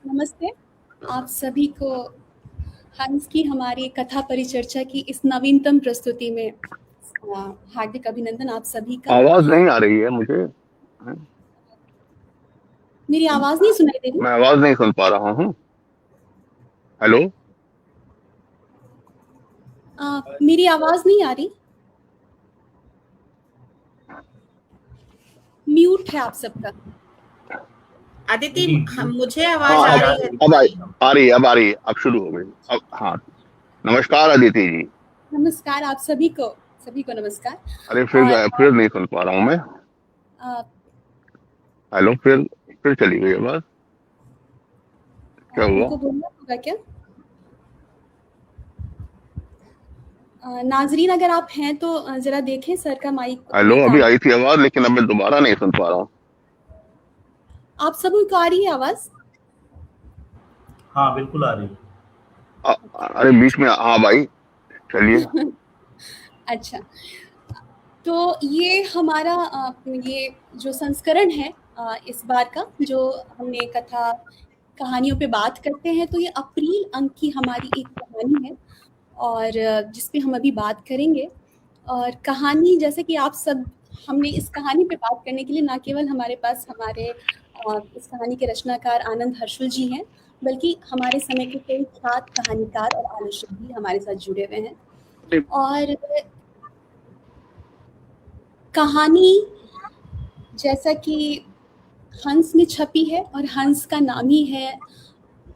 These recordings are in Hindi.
नमस्ते, आप सभी को हंस की हमारी कथा परिचर्चा की इस नवीनतम प्रस्तुति में हार्दिक अभिनंदन आप सभी का। आवाज नहीं आ रही है मुझे। मेरी आवाज नहीं सुनाई दे रही? मैं आवाज नहीं सुन पा रहा हूँ। हेलो, मेरी आवाज नहीं आ रही? म्यूट है आप सबका। आदिति, मुझे आवाज हाँ, आ रही है। अब आ रही है, अब आ रही है, अब शुरू हो गई। अब हाँ, नमस्कार अदिति जी। नमस्कार आप सभी को नमस्कार। अरे फिर नहीं सुन पा रहा हूँ मैं। हेलो, फिर चली गई आवाज, क्या हुआ? उनको बोलना होगा क्या? नाजरीन अगर आप हैं तो जरा देखें सर का माइक। हेलो, अभी आई थी आवाज, लेकिन अब मैं दोबारा नहीं सुन पा रहा हूँ। आप सभी को आ रही है आवाज? हाँ, बिल्कुल आ रही है। अरे बीच में, हाँ भाई चलिए। अच्छा, तो ये हमारा ये जो संस्करण है इस बार का, जो हमने कहानियों पे बात करते हैं, तो ये अप्रैल अंक की हमारी एक कहानी है और जिस पे हम अभी बात करेंगे। और कहानी जैसे कि आप सब, हमने इस कहानी पे बात करने के लिए ना केवल हमारे पास इस कहानी के रचनाकार आनंद हर्षुल जी हैं, बल्कि हमारे समय के कई ख्यात कहानीकार और आलोचक भी हमारे साथ जुड़े हुए हैं। और कहानी जैसा कि हंस में छपी है और हंस का नाम ही है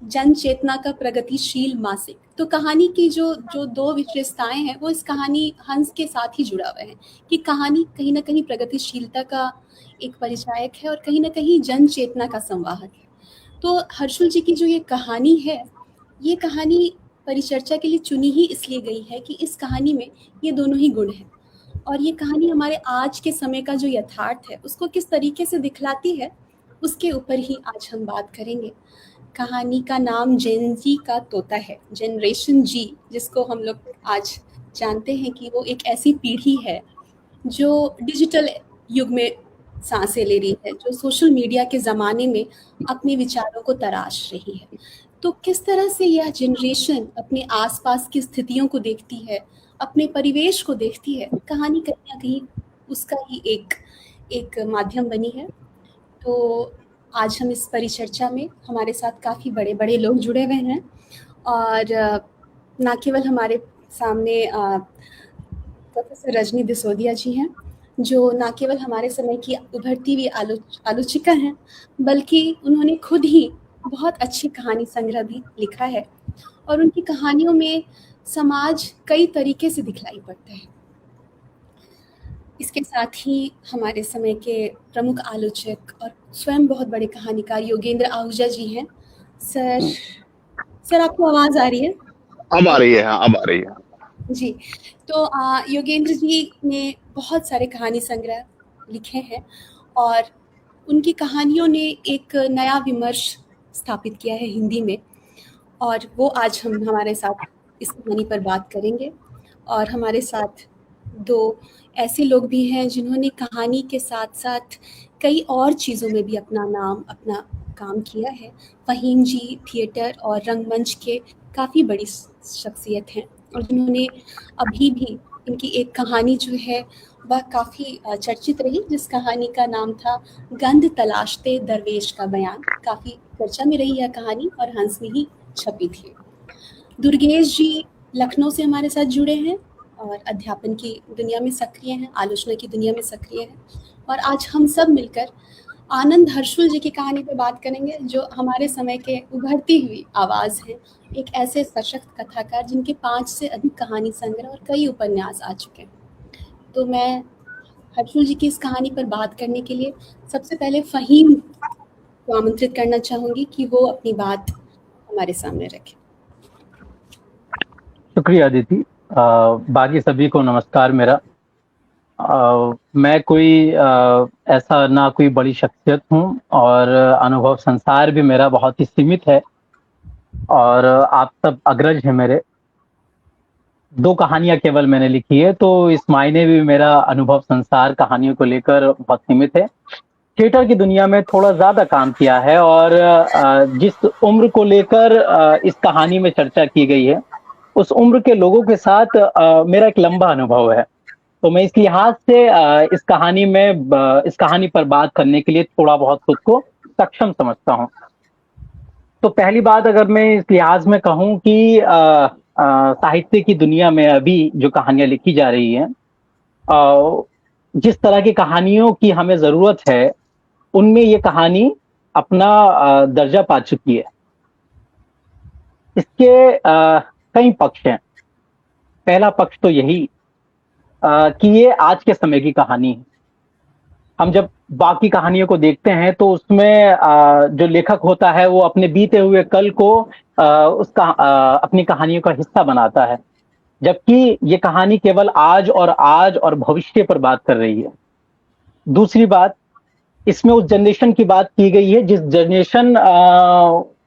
जन चेतना का प्रगतिशील मासिक, तो कहानी की जो दो विशेषताएं हैं वो इस कहानी हंस के साथ ही जुड़ा हुआ है कि कहानी कहीं ना कहीं प्रगतिशीलता का एक परिचायक है और कहीं ना कहीं जन चेतना का संवाहक है। तो हर्षुल जी की जो ये कहानी है, ये कहानी परिचर्चा के लिए चुनी ही इसलिए गई है कि इस कहानी में ये दोनों ही गुण हैं और ये कहानी हमारे आज के समय का जो यथार्थ है उसको किस तरीके से दिखलाती है, उसके ऊपर ही आज हम बात करेंगे। कहानी का नाम जेन जी का तोता है, जनरेशन जी, जिसको हम लोग आज जानते हैं कि वो एक ऐसी पीढ़ी है जो डिजिटल युग में सांसें ले रही है, जो सोशल मीडिया के ज़माने में अपने विचारों को तराश रही है। तो किस तरह से यह जनरेशन अपने आसपास की स्थितियों को देखती है, अपने परिवेश को देखती है, कहानी कहीं ना कहीं उसका ही एक माध्यम बनी है। तो आज हम इस परिचर्चा में हमारे साथ काफ़ी बड़े बड़े लोग जुड़े हुए हैं और ना केवल हमारे सामने प्रोफेसर रजनी दिसोदिया जी हैं, जो ना केवल हमारे समय की उभरती हुई आलोचिका हैं, बल्कि उन्होंने खुद ही बहुत अच्छी कहानी संग्रह भी लिखा है और उनकी कहानियों में समाज कई तरीके से दिखलाई पड़ता है। इसके साथ ही हमारे समय के प्रमुख आलोचक और स्वयं बहुत बड़े कहानीकार योगेंद्र आहूजा जी हैं। सर आपको आवाज़ आ रही है? अब आ रही है, हाँ अब आ रही है जी। तो योगेंद्र जी ने बहुत सारे कहानी संग्रह लिखे हैं और उनकी कहानियों ने एक नया विमर्श स्थापित किया है हिंदी में, और वो आज हमारे साथ इस कहानी पर बात करेंगे। और हमारे साथ दो ऐसे लोग भी हैं जिन्होंने कहानी के साथ साथ कई और चीज़ों में भी अपना नाम, अपना काम किया है। फ़हीम जी थिएटर और रंगमंच के काफ़ी बड़ी शख्सियत हैं और जिन्होंने अभी भी, इनकी एक कहानी जो है वह काफ़ी चर्चित रही, जिस कहानी का नाम था गंध तलाशते दरवेश का बयान। काफ़ी चर्चा में रही यह कहानी और हंस में ही छपी थी। दुर्गेश जी लखनऊ से हमारे साथ जुड़े हैं और अध्यापन की दुनिया में सक्रिय हैं, आलोचना की दुनिया में सक्रिय हैं और आज हम सब मिलकर आनंद हर्षुल जी की कहानी पे बात करेंगे, जो हमारे समय के उभरती हुई आवाज़ हैं। एक ऐसे सशक्त कथाकार जिनके 5 से अधिक कहानी संग्रह और कई उपन्यास आ चुके हैं। तो मैं हर्षुल जी की इस कहानी पर बात करने के लिए सबसे पहले फ़हीम को आमंत्रित करना चाहूँगी कि वो अपनी बात हमारे सामने रखें। शुक्रिया अदिति। बाकी सभी को नमस्कार मेरा। मैं कोई ऐसा ना कोई बड़ी शख्सियत हूँ और अनुभव संसार भी मेरा बहुत ही सीमित है और आप सब अग्रज हैं मेरे। 2 कहानियाँ केवल मैंने लिखी है, तो इस मायने भी मेरा अनुभव संसार कहानियों को लेकर बहुत सीमित है। थिएटर की दुनिया में थोड़ा ज़्यादा काम किया है और जिस उम्र को लेकर इस कहानी में चर्चा की गई है, उस उम्र के लोगों के साथ मेरा एक लंबा अनुभव है। तो मैं इस लिहाज से इस कहानी पर बात करने के लिए थोड़ा बहुत खुद को सक्षम समझता हूँ। तो पहली बात अगर मैं इस लिहाज में कहूँ कि साहित्य की दुनिया में अभी जो कहानियाँ लिखी जा रही हैं, जिस तरह की कहानियों की हमें ज़रूरत है, उनमें ये कहानी अपना दर्जा पा चुकी है। इसके कई पक्ष हैं। पहला पक्ष तो यही कि ये आज के समय की कहानी है। हम जब बाकी कहानियों को देखते हैं तो उसमें जो लेखक होता है वो अपने बीते हुए कल को अपनी कहानियों का हिस्सा बनाता है, जबकि ये कहानी केवल आज और भविष्य पर बात कर रही है। दूसरी बात, इसमें उस जनरेशन की बात की गई है जिस जनरेशन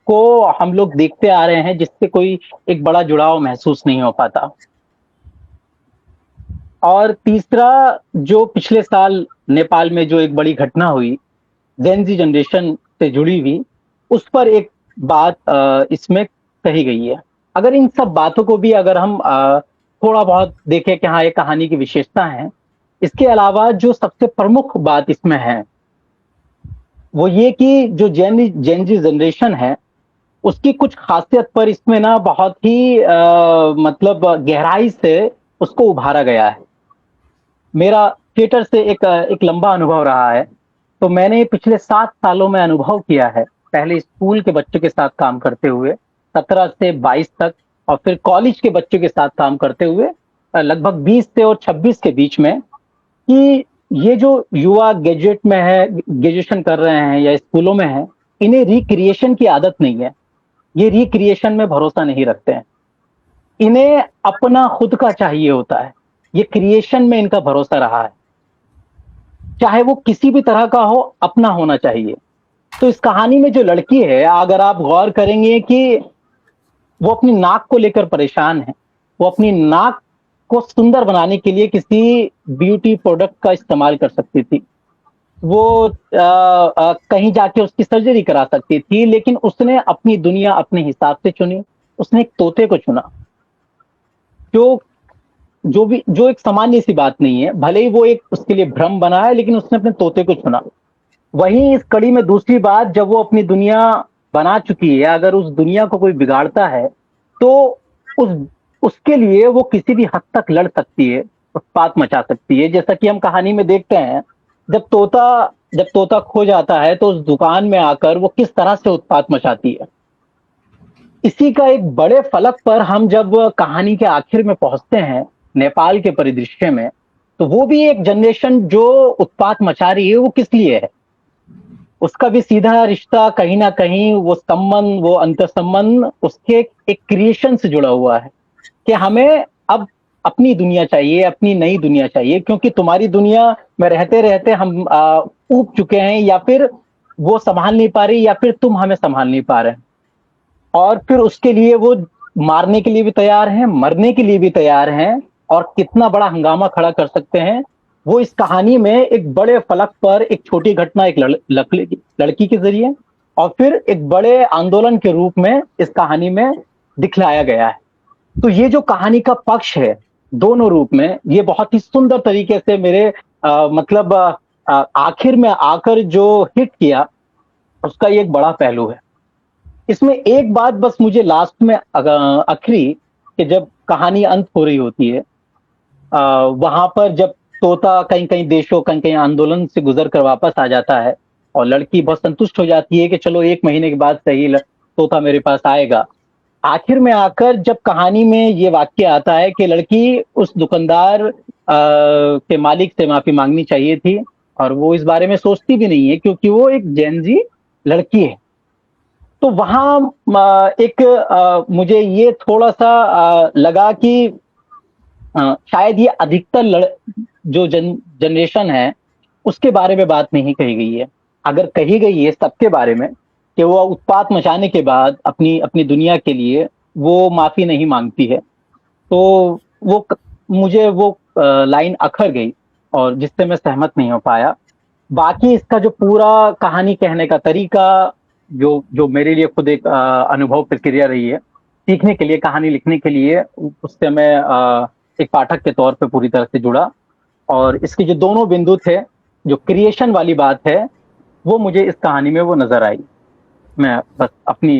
को हम लोग देखते आ रहे हैं, जिससे कोई एक बड़ा जुड़ाव महसूस नहीं हो पाता। और तीसरा, जो पिछले साल नेपाल में जो एक बड़ी घटना हुई जेन ज़ी जनरेशन से जुड़ी हुई, उस पर एक बात इसमें कही गई है। अगर इन सब बातों को भी अगर हम थोड़ा बहुत देखें कि हाँ ये कहानी की विशेषता है, इसके अलावा जो सबसे प्रमुख बात इसमें है वो ये कि जो जेन ज़ी जनरेशन है उसकी कुछ खासियत पर इसमें ना बहुत ही मतलब गहराई से उसको उभारा गया है। मेरा थिएटर से एक लंबा अनुभव रहा है, तो मैंने पिछले 7 सालों में अनुभव किया है। पहले स्कूल के बच्चों के साथ काम करते हुए 17 से 22 तक, और फिर कॉलेज के बच्चों के साथ काम करते हुए लगभग 20 से और 26 के बीच में, कि ये जो युवा ग्रेजुएशन कर रहे हैं या स्कूलों में हैं, इन्हें रिक्रिएशन की आदत नहीं है। ये रिक्रिएशन में भरोसा नहीं रखते हैं। इन्हें अपना खुद का चाहिए होता है। ये क्रिएशन में इनका भरोसा रहा है, चाहे वो किसी भी तरह का हो, अपना होना चाहिए। तो इस कहानी में जो लड़की है, अगर आप गौर करेंगे कि वो अपनी नाक को लेकर परेशान है। वो अपनी नाक को सुंदर बनाने के लिए किसी ब्यूटी प्रोडक्ट का इस्तेमाल कर सकती थी। वो कहीं जाके उसकी सर्जरी करा सकती थी, लेकिन उसने अपनी दुनिया अपने हिसाब से चुनी। उसने एक तोते को चुना, जो एक सामान्य सी बात नहीं है। भले ही वो एक उसके लिए भ्रम बना है, लेकिन उसने अपने तोते को चुना। वहीं इस कड़ी में दूसरी बात, जब वो अपनी दुनिया बना चुकी है, अगर उस दुनिया को कोई बिगाड़ता है तो उसके लिए वो किसी भी हद तक लड़ सकती है, उत्पात मचा सकती है। जैसा कि हम कहानी में देखते हैं, जब तोता खो जाता है तो उस दुकान में आकर वो किस तरह से उत्पात मचाती है। इसी का एक बड़े फलक पर हम जब कहानी के आखिर में पहुंचते हैं, नेपाल के परिदृश्य में, तो वो भी एक जनरेशन जो उत्पात मचा रही है, वो किस लिए है? उसका भी सीधा रिश्ता कहीं ना कहीं वो संबंध, वो अंतर संबंध उसके एक क्रिएशन से जुड़ा हुआ है कि हमें अब अपनी दुनिया चाहिए, अपनी नई दुनिया चाहिए, क्योंकि तुम्हारी दुनिया में रहते रहते हम ऊब चुके हैं, या फिर वो संभाल नहीं पा रही, या फिर तुम हमें संभाल नहीं पा रहे। और फिर उसके लिए वो मारने के लिए भी तैयार हैं, मरने के लिए भी तैयार हैं, और कितना बड़ा हंगामा खड़ा कर सकते हैं, वो इस कहानी में एक बड़े फलक पर एक छोटी घटना, एक लड़की के जरिए, और फिर एक बड़े आंदोलन के रूप में इस कहानी में दिखलाया गया है। तो ये जो कहानी का पक्ष है, दोनों रूप में, ये बहुत ही सुंदर तरीके से मेरे मतलब आखिर में आकर जो हिट किया, उसका ये एक बड़ा पहलू है। इसमें एक बात बस मुझे लास्ट में आखिरी, कि जब कहानी अंत हो रही होती है, वहां पर जब तोता कहीं कहीं देशों, कहीं कहीं आंदोलन से गुजर कर वापस आ जाता है, और लड़की बहुत संतुष्ट हो जाती है कि चलो 1 महीने के बाद सही तोता मेरे पास आएगा। आखिर में आकर जब कहानी में ये वाक्य आता है कि लड़की उस दुकानदार के मालिक से माफी मांगनी चाहिए थी, और वो इस बारे में सोचती भी नहीं है क्योंकि वो एक जेनजी लड़की है। तो वहां मुझे ये थोड़ा सा लगा कि शायद ये अधिकतर जो जनरेशन है उसके बारे में बात नहीं कही गई है। अगर कही गई है सबके बारे में कि वो उत्पात मचाने के बाद अपनी दुनिया के लिए वो माफी नहीं मांगती है, तो मुझे वो लाइन अखर गई और जिससे मैं सहमत नहीं हो पाया। बाकी इसका जो पूरा कहानी कहने का तरीका जो मेरे लिए खुद एक अनुभव प्रक्रिया रही है सीखने के लिए, कहानी लिखने के लिए, उससे मैं एक पाठक के तौर पे पूरी तरह से जुड़ा। और इसके जो दोनों बिंदु थे, जो क्रिएशन वाली बात है, वो मुझे इस कहानी में वो नजर आई। मैं बस अपनी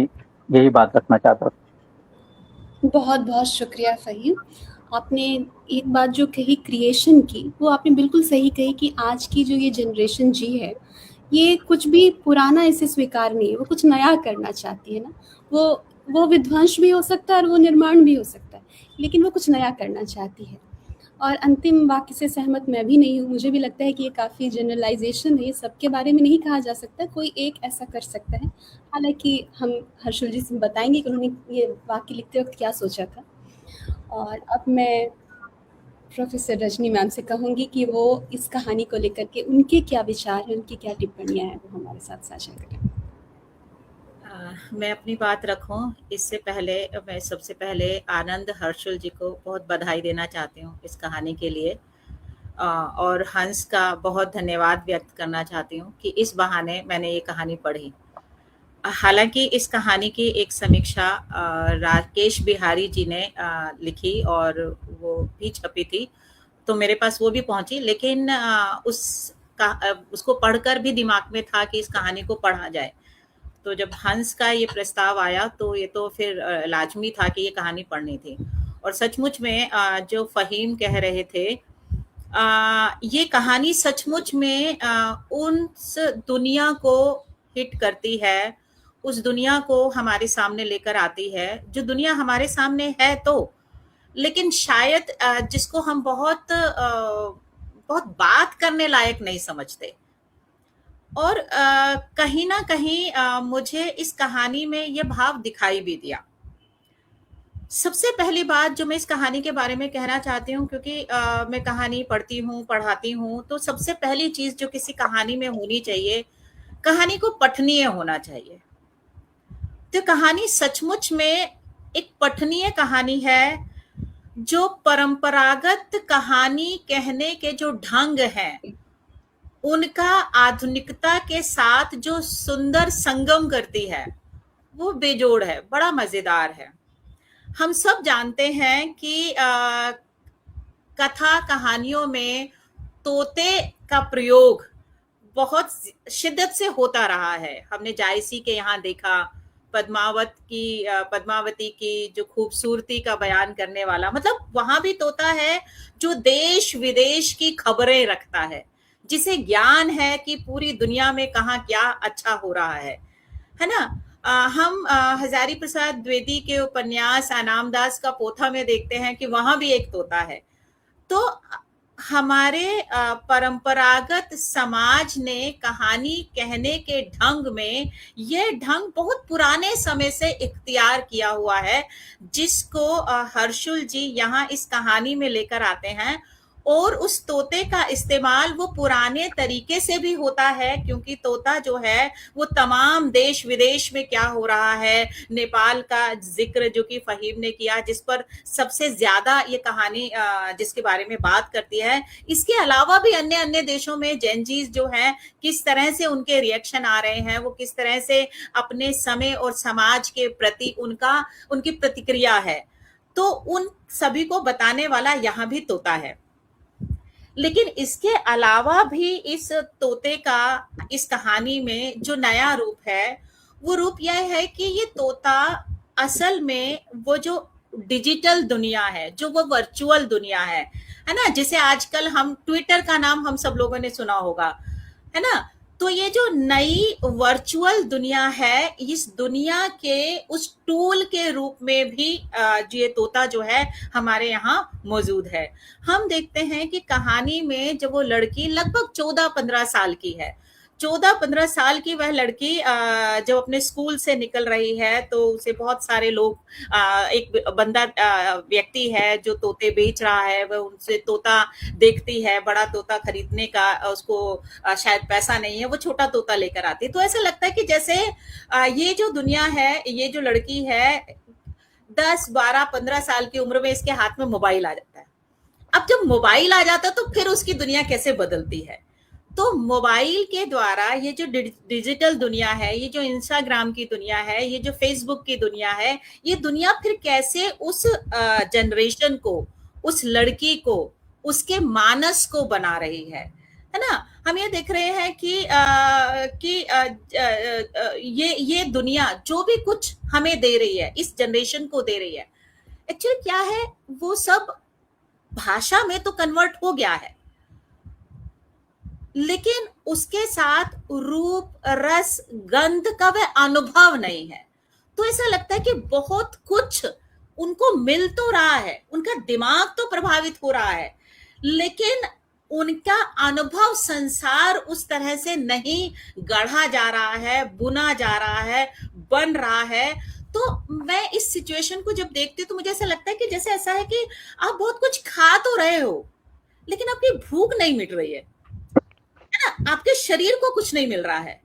यही बात रखना चाहता था। बहुत बहुत शुक्रिया फ़हीम। आपने एक बात जो कही क्रिएशन की, वो आपने बिल्कुल सही कही कि आज की जो ये जनरेशन जी है, ये कुछ भी पुराना इसे स्वीकार नहीं है, वो कुछ नया करना चाहती है ना। वो विध्वंस भी हो सकता है और वो निर्माण भी हो सकता है, लेकिन वो कुछ नया करना चाहती है। और अंतिम वाक्य से सहमत मैं भी नहीं हूँ। मुझे भी लगता है कि ये काफ़ी जनरलाइजेशन है, ये सबके बारे में नहीं कहा जा सकता, कोई एक ऐसा कर सकता है। हालांकि हम हर्षल जी से बताएंगे कि उन्होंने ये वाक्य लिखते वक्त क्या सोचा था। और अब मैं प्रोफेसर रजनी मैम से कहूँगी कि वो इस कहानी को लेकर के उनके क्या विचार हैं, उनकी क्या टिप्पणियाँ हैं, वो हमारे साथ साझा करें। मैं अपनी बात रखूं इससे पहले मैं सबसे पहले आनंद हर्षल जी को बहुत बधाई देना चाहती हूँ इस कहानी के लिए, और हंस का बहुत धन्यवाद व्यक्त करना चाहती हूँ कि इस बहाने मैंने ये कहानी पढ़ी। हालांकि इस कहानी की एक समीक्षा राकेश बिहारी जी ने लिखी और वो भी छपी थी, तो मेरे पास वो भी पहुंची, लेकिन उसको पढ़कर भी दिमाग में था कि इस कहानी को पढ़ा जाए। तो जब हंस का ये प्रस्ताव आया तो ये तो फिर लाजमी था कि ये कहानी पढ़नी थी। और सचमुच में जो फ़हीम कह रहे थे, ये कहानी सचमुच में उस दुनिया को हिट करती है, उस दुनिया को हमारे सामने लेकर आती है जो दुनिया हमारे सामने है, तो लेकिन शायद जिसको हम बहुत बात करने लायक नहीं समझते। और कहीं ना कहीं मुझे इस कहानी में ये भाव दिखाई भी दिया। सबसे पहली बात जो मैं इस कहानी के बारे में कहना चाहती हूँ, क्योंकि मैं कहानी पढ़ती हूँ, पढ़ाती हूँ, तो सबसे पहली चीज जो किसी कहानी में होनी चाहिए, कहानी को पठनीय होना चाहिए। तो कहानी सचमुच में एक पठनीय कहानी है, जो परंपरागत कहानी कहने के जो ढंग हैं उनका आधुनिकता के साथ जो सुंदर संगम करती है, वो बेजोड़ है, बड़ा मजेदार है। हम सब जानते हैं कि कथा कहानियों में तोते का प्रयोग बहुत शिद्दत से होता रहा है। हमने जायसी के यहाँ देखा, पद्मावती की जो खूबसूरती का बयान करने वाला, मतलब वहां भी तोता है जो देश विदेश की खबरें रखता है, जिसे ज्ञान है कि पूरी दुनिया में कहाँ क्या अच्छा हो रहा है ना। हम हजारी प्रसाद द्विवेदी के उपन्यास अनामदास का पोथा में देखते हैं कि वहां भी एक तोता है। तो हमारे परंपरागत समाज ने कहानी कहने के ढंग में यह ढंग बहुत पुराने समय से इख्तियार किया हुआ है, जिसको हर्षुल जी यहाँ इस कहानी में लेकर आते हैं। और उस तोते का इस्तेमाल वो पुराने तरीके से भी होता है, क्योंकि तोता जो है वो तमाम देश विदेश में क्या हो रहा है, नेपाल का जिक्र जो कि फ़हीम ने किया, जिस पर सबसे ज्यादा ये कहानी जिसके बारे में बात करती है। इसके अलावा भी अन्य अन्य देशों में जेनजीज जो है, किस तरह से उनके रिएक्शन आ रहे हैं, वो किस तरह से अपने समय और समाज के प्रति उनकी प्रतिक्रिया है, तो उन सभी को बताने वाला यहाँ भी तोता है। लेकिन इसके अलावा भी इस तोते का इस कहानी में जो नया रूप है, वो रूप यह है कि ये तोता असल में वो जो डिजिटल दुनिया है, जो वो वर्चुअल दुनिया है ना, जिसे आजकल हम ट्विटर का नाम हम सब लोगों ने सुना होगा, है ना। तो ये जो नई वर्चुअल दुनिया है, इस दुनिया के उस टूल के रूप में भी ये तोता जो है हमारे यहाँ मौजूद है। हम देखते हैं कि कहानी में जब वो लड़की लगभग 14-15 साल की है, 14-15 साल की वह लड़की जब अपने स्कूल से निकल रही है तो उसे बहुत सारे लोग, एक बंदा व्यक्ति है जो तोते बेच रहा है, वह उनसे तोता देखती है, बड़ा तोता खरीदने का उसको शायद पैसा नहीं है, वो छोटा तोता लेकर आती है। तो ऐसा लगता है कि जैसे ये जो दुनिया है, ये जो लड़की है 10-12-15 साल की उम्र में इसके हाथ में मोबाइल आ जाता है। अब जब मोबाइल आ जाता है तो फिर उसकी दुनिया कैसे बदलती है। तो मोबाइल के द्वारा ये जो डिजिटल दुनिया है, ये जो इंस्टाग्राम की दुनिया है, ये जो फेसबुक की दुनिया है, ये दुनिया फिर कैसे उस जनरेशन को, उस लड़की को, उसके मानस को बना रही है ना। हम ये देख रहे हैं कि ये दुनिया जो भी कुछ हमें दे रही है, इस जनरेशन को दे रही है, एक्चुअली क्या है, वो सब भाषा में तो कन्वर्ट हो गया है, लेकिन उसके साथ रूप, रस, गंध का वह अनुभव नहीं है। तो ऐसा लगता है कि बहुत कुछ उनको मिल तो रहा है, उनका दिमाग तो प्रभावित हो रहा है, लेकिन उनका अनुभव संसार उस तरह से नहीं गढ़ा जा रहा है, बुना जा रहा है, बन रहा है। तो मैं इस सिचुएशन को जब देखती हूँ तो मुझे ऐसा लगता है कि जैसे ऐसा है कि आप बहुत कुछ खा तो रहे हो, लेकिन आपकी भूख नहीं मिट रही है ना, आपके शरीर को कुछ नहीं मिल रहा है।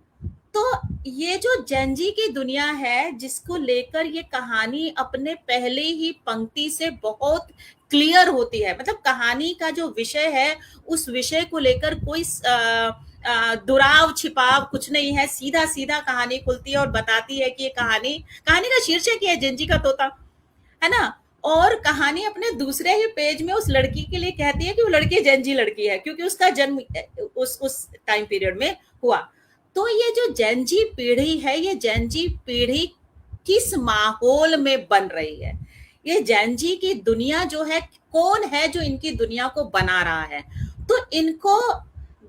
तो ये जो जेनजी की दुनिया है, जिसको लेकर ये कहानी अपने पहले ही पंक्ति से बहुत क्लियर होती है, मतलब कहानी का जो विषय है उस विषय को लेकर कोई दुराव छिपाव कुछ नहीं है, सीधा सीधा कहानी खुलती है और बताती है कि ये कहानी का शीर्षक ही है जेनजी का तोता, है ना। और कहानी अपने दूसरे ही पेज में उस लड़की के लिए कहती है कि वो लड़की जेनजी लड़की है, क्योंकि उसका जन्म उस टाइम पीरियड में हुआ। तो ये जो जेनजी पीढ़ी है, ये जेनजी पीढ़ी किस माहौल में बन रही है, ये जेनजी की दुनिया जो है, कौन है जो इनकी दुनिया को बना रहा है। तो इनको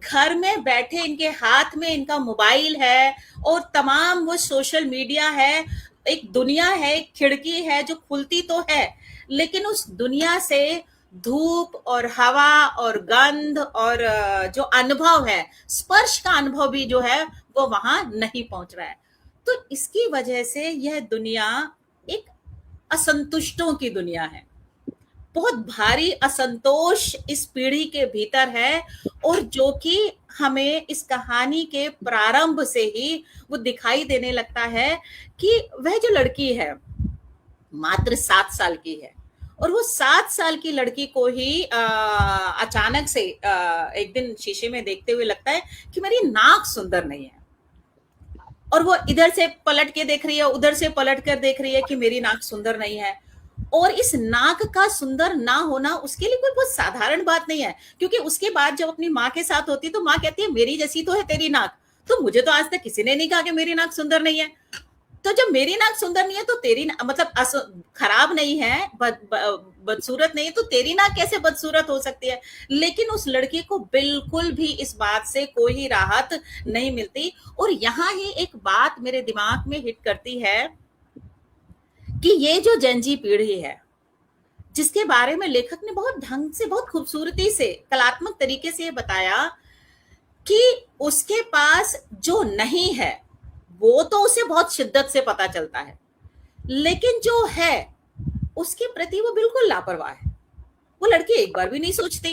घर में बैठे, इनके हाथ में इनका मोबाइल है और तमाम वो सोशल मीडिया है, एक दुनिया है, एक खिड़की है जो खुलती तो है, लेकिन उस दुनिया से धूप और हवा और गंध और जो अनुभव है, स्पर्श का अनुभव भी जो है वो वहां नहीं पहुंच रहा है। तो इसकी वजह से यह दुनिया एक असंतुष्टों की दुनिया है, बहुत भारी असंतोष इस पीढ़ी के भीतर है, और जो कि हमें इस कहानी के प्रारंभ से ही वो दिखाई देने लगता है कि वह जो लड़की है मात्र 7 साल की है, और वो 7 साल की लड़की को ही अचानक से एक दिन शीशे में देखते हुए लगता है कि मेरी नाक सुंदर नहीं है, और वो इधर से पलट के देख रही है, उधर से पलट कर देख रही है कि मेरी नाक सुंदर नहीं है। और इस नाक का सुंदर ना होना उसके लिए कोई बहुत साधारण बात नहीं है, क्योंकि उसके बाद जब अपनी माँ के साथ होती तो माँ कहती है मेरी जैसी तो है तेरी नाक, तो मुझे तो आज तक किसी ने नहीं कहा कि मेरी नाक सुंदर नहीं है। तो जब मेरी नाक सुंदर नहीं है तो तेरी मतलब खराब नहीं है, बदसूरत नहीं है, तो तेरी नाक कैसे बदसूरत हो सकती है। लेकिन उस लड़की को बिल्कुल भी इस बात से कोई राहत नहीं मिलती। और यहाँ ही एक बात मेरे दिमाग में हिट करती है कि ये जो जेनजी पीढ़ी है, जिसके बारे में लेखक ने बहुत ढंग से, बहुत खूबसूरती से, कलात्मक तरीके से ये बताया कि उसके पास जो नहीं है वो तो उसे बहुत शिद्दत से पता चलता है, लेकिन जो है उसके प्रति वो बिल्कुल लापरवाह है। वो लड़की एक बार भी नहीं सोचती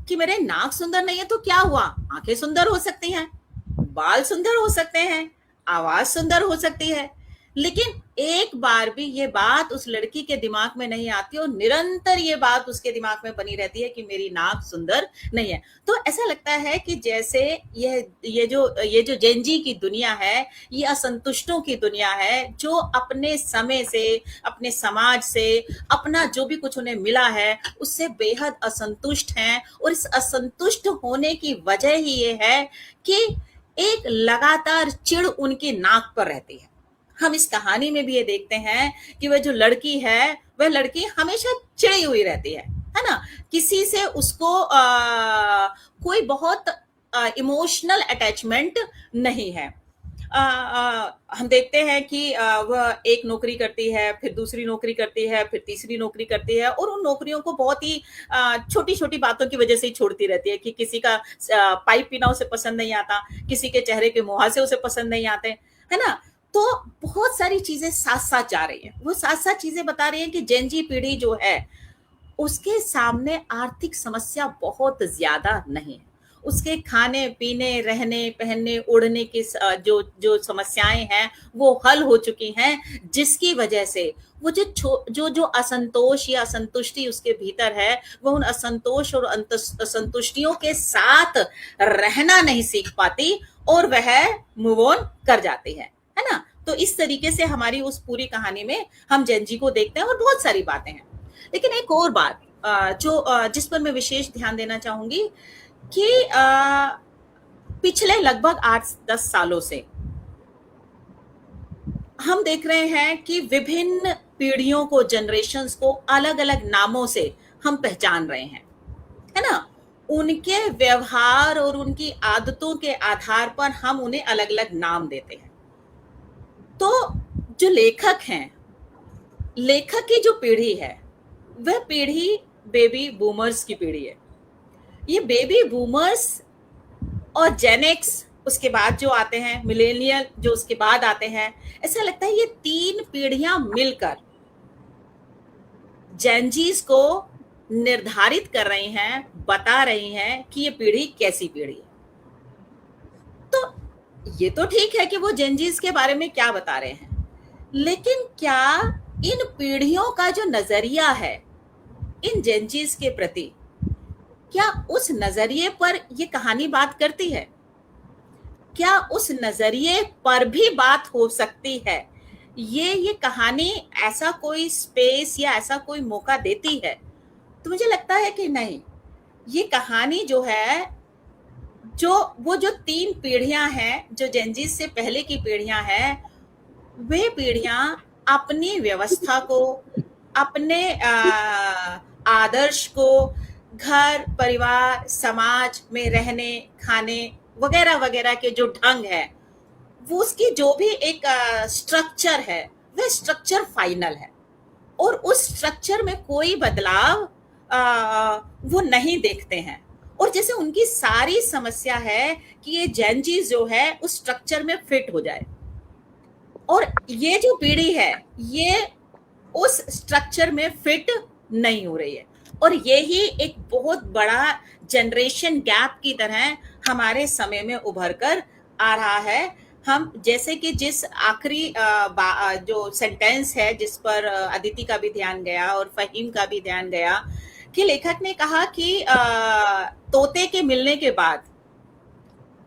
कि मेरे नाक सुंदर नहीं है तो क्या हुआ, आंखें सुंदर हो सकती हैं, बाल सुंदर हो सकते हैं, आवाज सुंदर हो सकती है, लेकिन एक बार भी ये बात उस लड़की के दिमाग में नहीं आती, और निरंतर ये बात उसके दिमाग में बनी रहती है कि मेरी नाक सुंदर नहीं है। तो ऐसा लगता है कि जैसे ये जो जेनजी की दुनिया है, ये असंतुष्टों की दुनिया है, जो अपने समय से, अपने समाज से, अपना जो भी कुछ उन्हें मिला है उससे बेहद असंतुष्ट हैं। और इस असंतुष्ट होने की वजह ही ये है कि एक लगातार चिढ़ उनकी नाक पर रहती है। हम इस कहानी में भी ये देखते हैं कि वह जो लड़की है, वह लड़की हमेशा चिड़ी हुई रहती है ना। किसी से उसको कोई बहुत इमोशनल अटैचमेंट नहीं है। हम देखते हैं कि वह एक नौकरी करती है, फिर दूसरी नौकरी करती है, फिर तीसरी नौकरी करती है, और उन नौकरियों को बहुत ही छोटी छोटी बातों की वजह से ही छोड़ती रहती है कि किसी का पाइप पीना उसे पसंद नहीं आता, किसी के चेहरे के मुहासे उसे पसंद नहीं आते, है ना। तो बहुत सारी चीजें साथ साथ जा रही हैं। वो साथ साथ चीजें बता रही हैं कि जेनजी पीढ़ी जो है उसके सामने आर्थिक समस्या बहुत ज्यादा नहीं है। उसके खाने पीने, रहने पहनने, उड़ने की जो जो समस्याएं हैं वो हल हो चुकी हैं, जिसकी वजह से वो जो असंतोष या असंतुष्टि उसके भीतर है, वो उन असंतोष और असंतुष्टियों के साथ रहना नहीं सीख पाती और वह मूव ऑन कर जाती है ना। तो इस तरीके से हमारी उस पूरी कहानी में हम जेनजी को देखते हैं और बहुत सारी बातें हैं। लेकिन एक और बात जिस पर मैं विशेष ध्यान देना चाहूंगी कि पिछले लगभग 8-10 सालों से हम देख रहे हैं कि विभिन्न पीढ़ियों को, जनरेशन्स को अलग अलग नामों से हम पहचान रहे हैं, है ना। उनके व्यवहार और उनकी आदतों के आधार पर हम उन्हें अलग अलग नाम देते हैं। तो जो लेखक हैं, लेखक की जो पीढ़ी है वह पीढ़ी बेबी बूमर्स की पीढ़ी है। ये बेबी बूमर्स और जेनेक्स, उसके बाद जो आते हैं मिलेनियल, जो उसके बाद आते हैं, ऐसा लगता है ये 3 पीढ़ियां मिलकर जेनजीज को निर्धारित कर रही हैं, बता रही हैं कि ये पीढ़ी कैसी पीढ़ी है। तो ये तो ठीक है कि वो जेनजीज के बारे में क्या बता रहे हैं, लेकिन क्या इन पीढ़ियों का जो नजरिया है इन जेनजीज के प्रति, क्या उस नजरिए पर ये कहानी बात करती है? क्या उस नजरिए पर भी बात हो सकती है? ये कहानी ऐसा कोई स्पेस या ऐसा कोई मौका देती है? तो मुझे लगता है कि नहीं। ये कहानी जो है, जो 3 पीढ़ियां हैं, जो जेनजीज से पहले की पीढ़ियां हैं, वे पीढ़ियां अपनी व्यवस्था को, अपने आदर्श को, घर परिवार समाज में रहने खाने वगैरह वगैरह के जो ढंग है, वो उसकी जो भी एक स्ट्रक्चर है, वह स्ट्रक्चर फाइनल है और उस स्ट्रक्चर में कोई बदलाव वो नहीं देखते हैं। और जैसे उनकी सारी समस्या है कि ये जेनजीज जो है उस स्ट्रक्चर में फिट हो जाए, और ये जो पीढ़ी है ये उस स्ट्रक्चर में फिट नहीं हो रही है। और यही एक बहुत बड़ा जनरेशन गैप की तरह हमारे समय में उभर कर आ रहा है। हम जैसे कि जिस आखिरी जो सेंटेंस है जिस पर अदिति का भी ध्यान गया और फहीम का भी ध्यान गया, कि लेखक ने कहा कि तोते के मिलने के बाद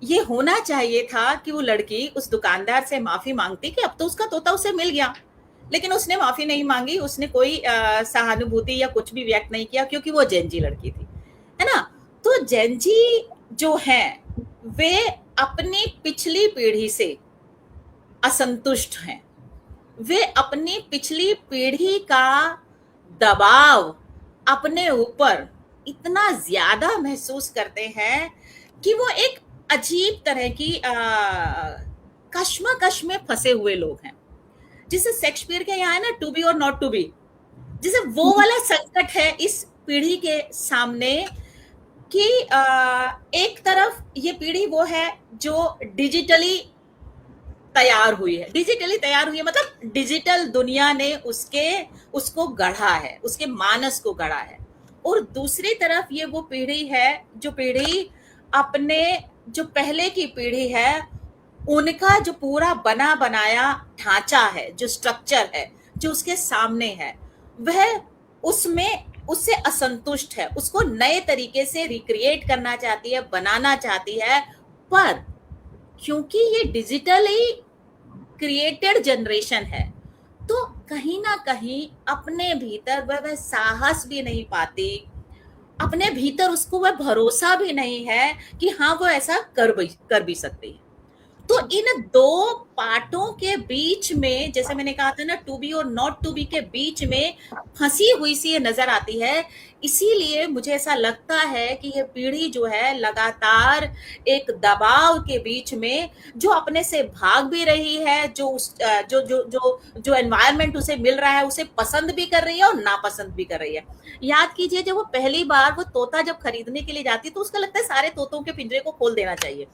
ये होना चाहिए था कि वो लड़की उस दुकानदार से माफी मांगती कि अब तो उसका तोता उसे मिल गया, लेकिन उसने माफी नहीं मांगी, उसने कोई सहानुभूति या कुछ भी व्यक्त नहीं किया, क्योंकि वो जेनजी लड़की थी, है ना। तो जेनजी जो है वे अपनी पिछली पीढ़ी से असंतुष्ट हैं। वे अपनी पिछली पीढ़ी का दबाव अपने ऊपर इतना ज्यादा महसूस करते हैं कि वो एक अजीब तरह की कश्मकश में फंसे हुए लोग हैं। जिसे शेक्सपियर के यहाँ है ना, टू बी और नॉट टू बी, जिसे वो वाला संकट है इस पीढ़ी के सामने कि एक तरफ ये पीढ़ी वो है जो डिजिटली तैयार हुई है, मतलब डिजिटल दुनिया ने उसको गढ़ा है, उसके मानस को गढ़ा है। और दूसरी तरफ ये वो पीढ़ी है जो पीढ़ी अपने जो पहले की पीढ़ी है उनका जो पूरा बना बनाया ढांचा है, जो स्ट्रक्चर है जो उसके सामने है, वह उससे असंतुष्ट है, उसको नए तरीके से रिक्रिएट करना चाहती है, बनाना चाहती है। पर क्योंकि ये डिजिटली क्रिएटेड जनरेशन है, तो कहीं ना कहीं अपने भीतर वह साहस भी नहीं पाती, अपने भीतर उसको वह भरोसा भी नहीं है कि हाँ वो ऐसा कर भी सकती है। तो इन दो पार्टों के बीच में, जैसे मैंने कहा था ना, टू बी और नॉट टू बी के बीच में फंसी हुई सी ये नजर आती है। इसीलिए मुझे ऐसा लगता है कि ये पीढ़ी जो है लगातार एक दबाव के बीच में, जो अपने से भाग भी रही है, जो जो जो जो जो एनवायरनमेंट उसे मिल रहा है उसे पसंद भी कर रही है और नापसंद भी कर रही है। याद कीजिए, जब वो पहली बार वो तोता जब खरीदने के लिए जाती तो उसका लगता है सारे तोतों के पिंजरे को खोल देना चाहिए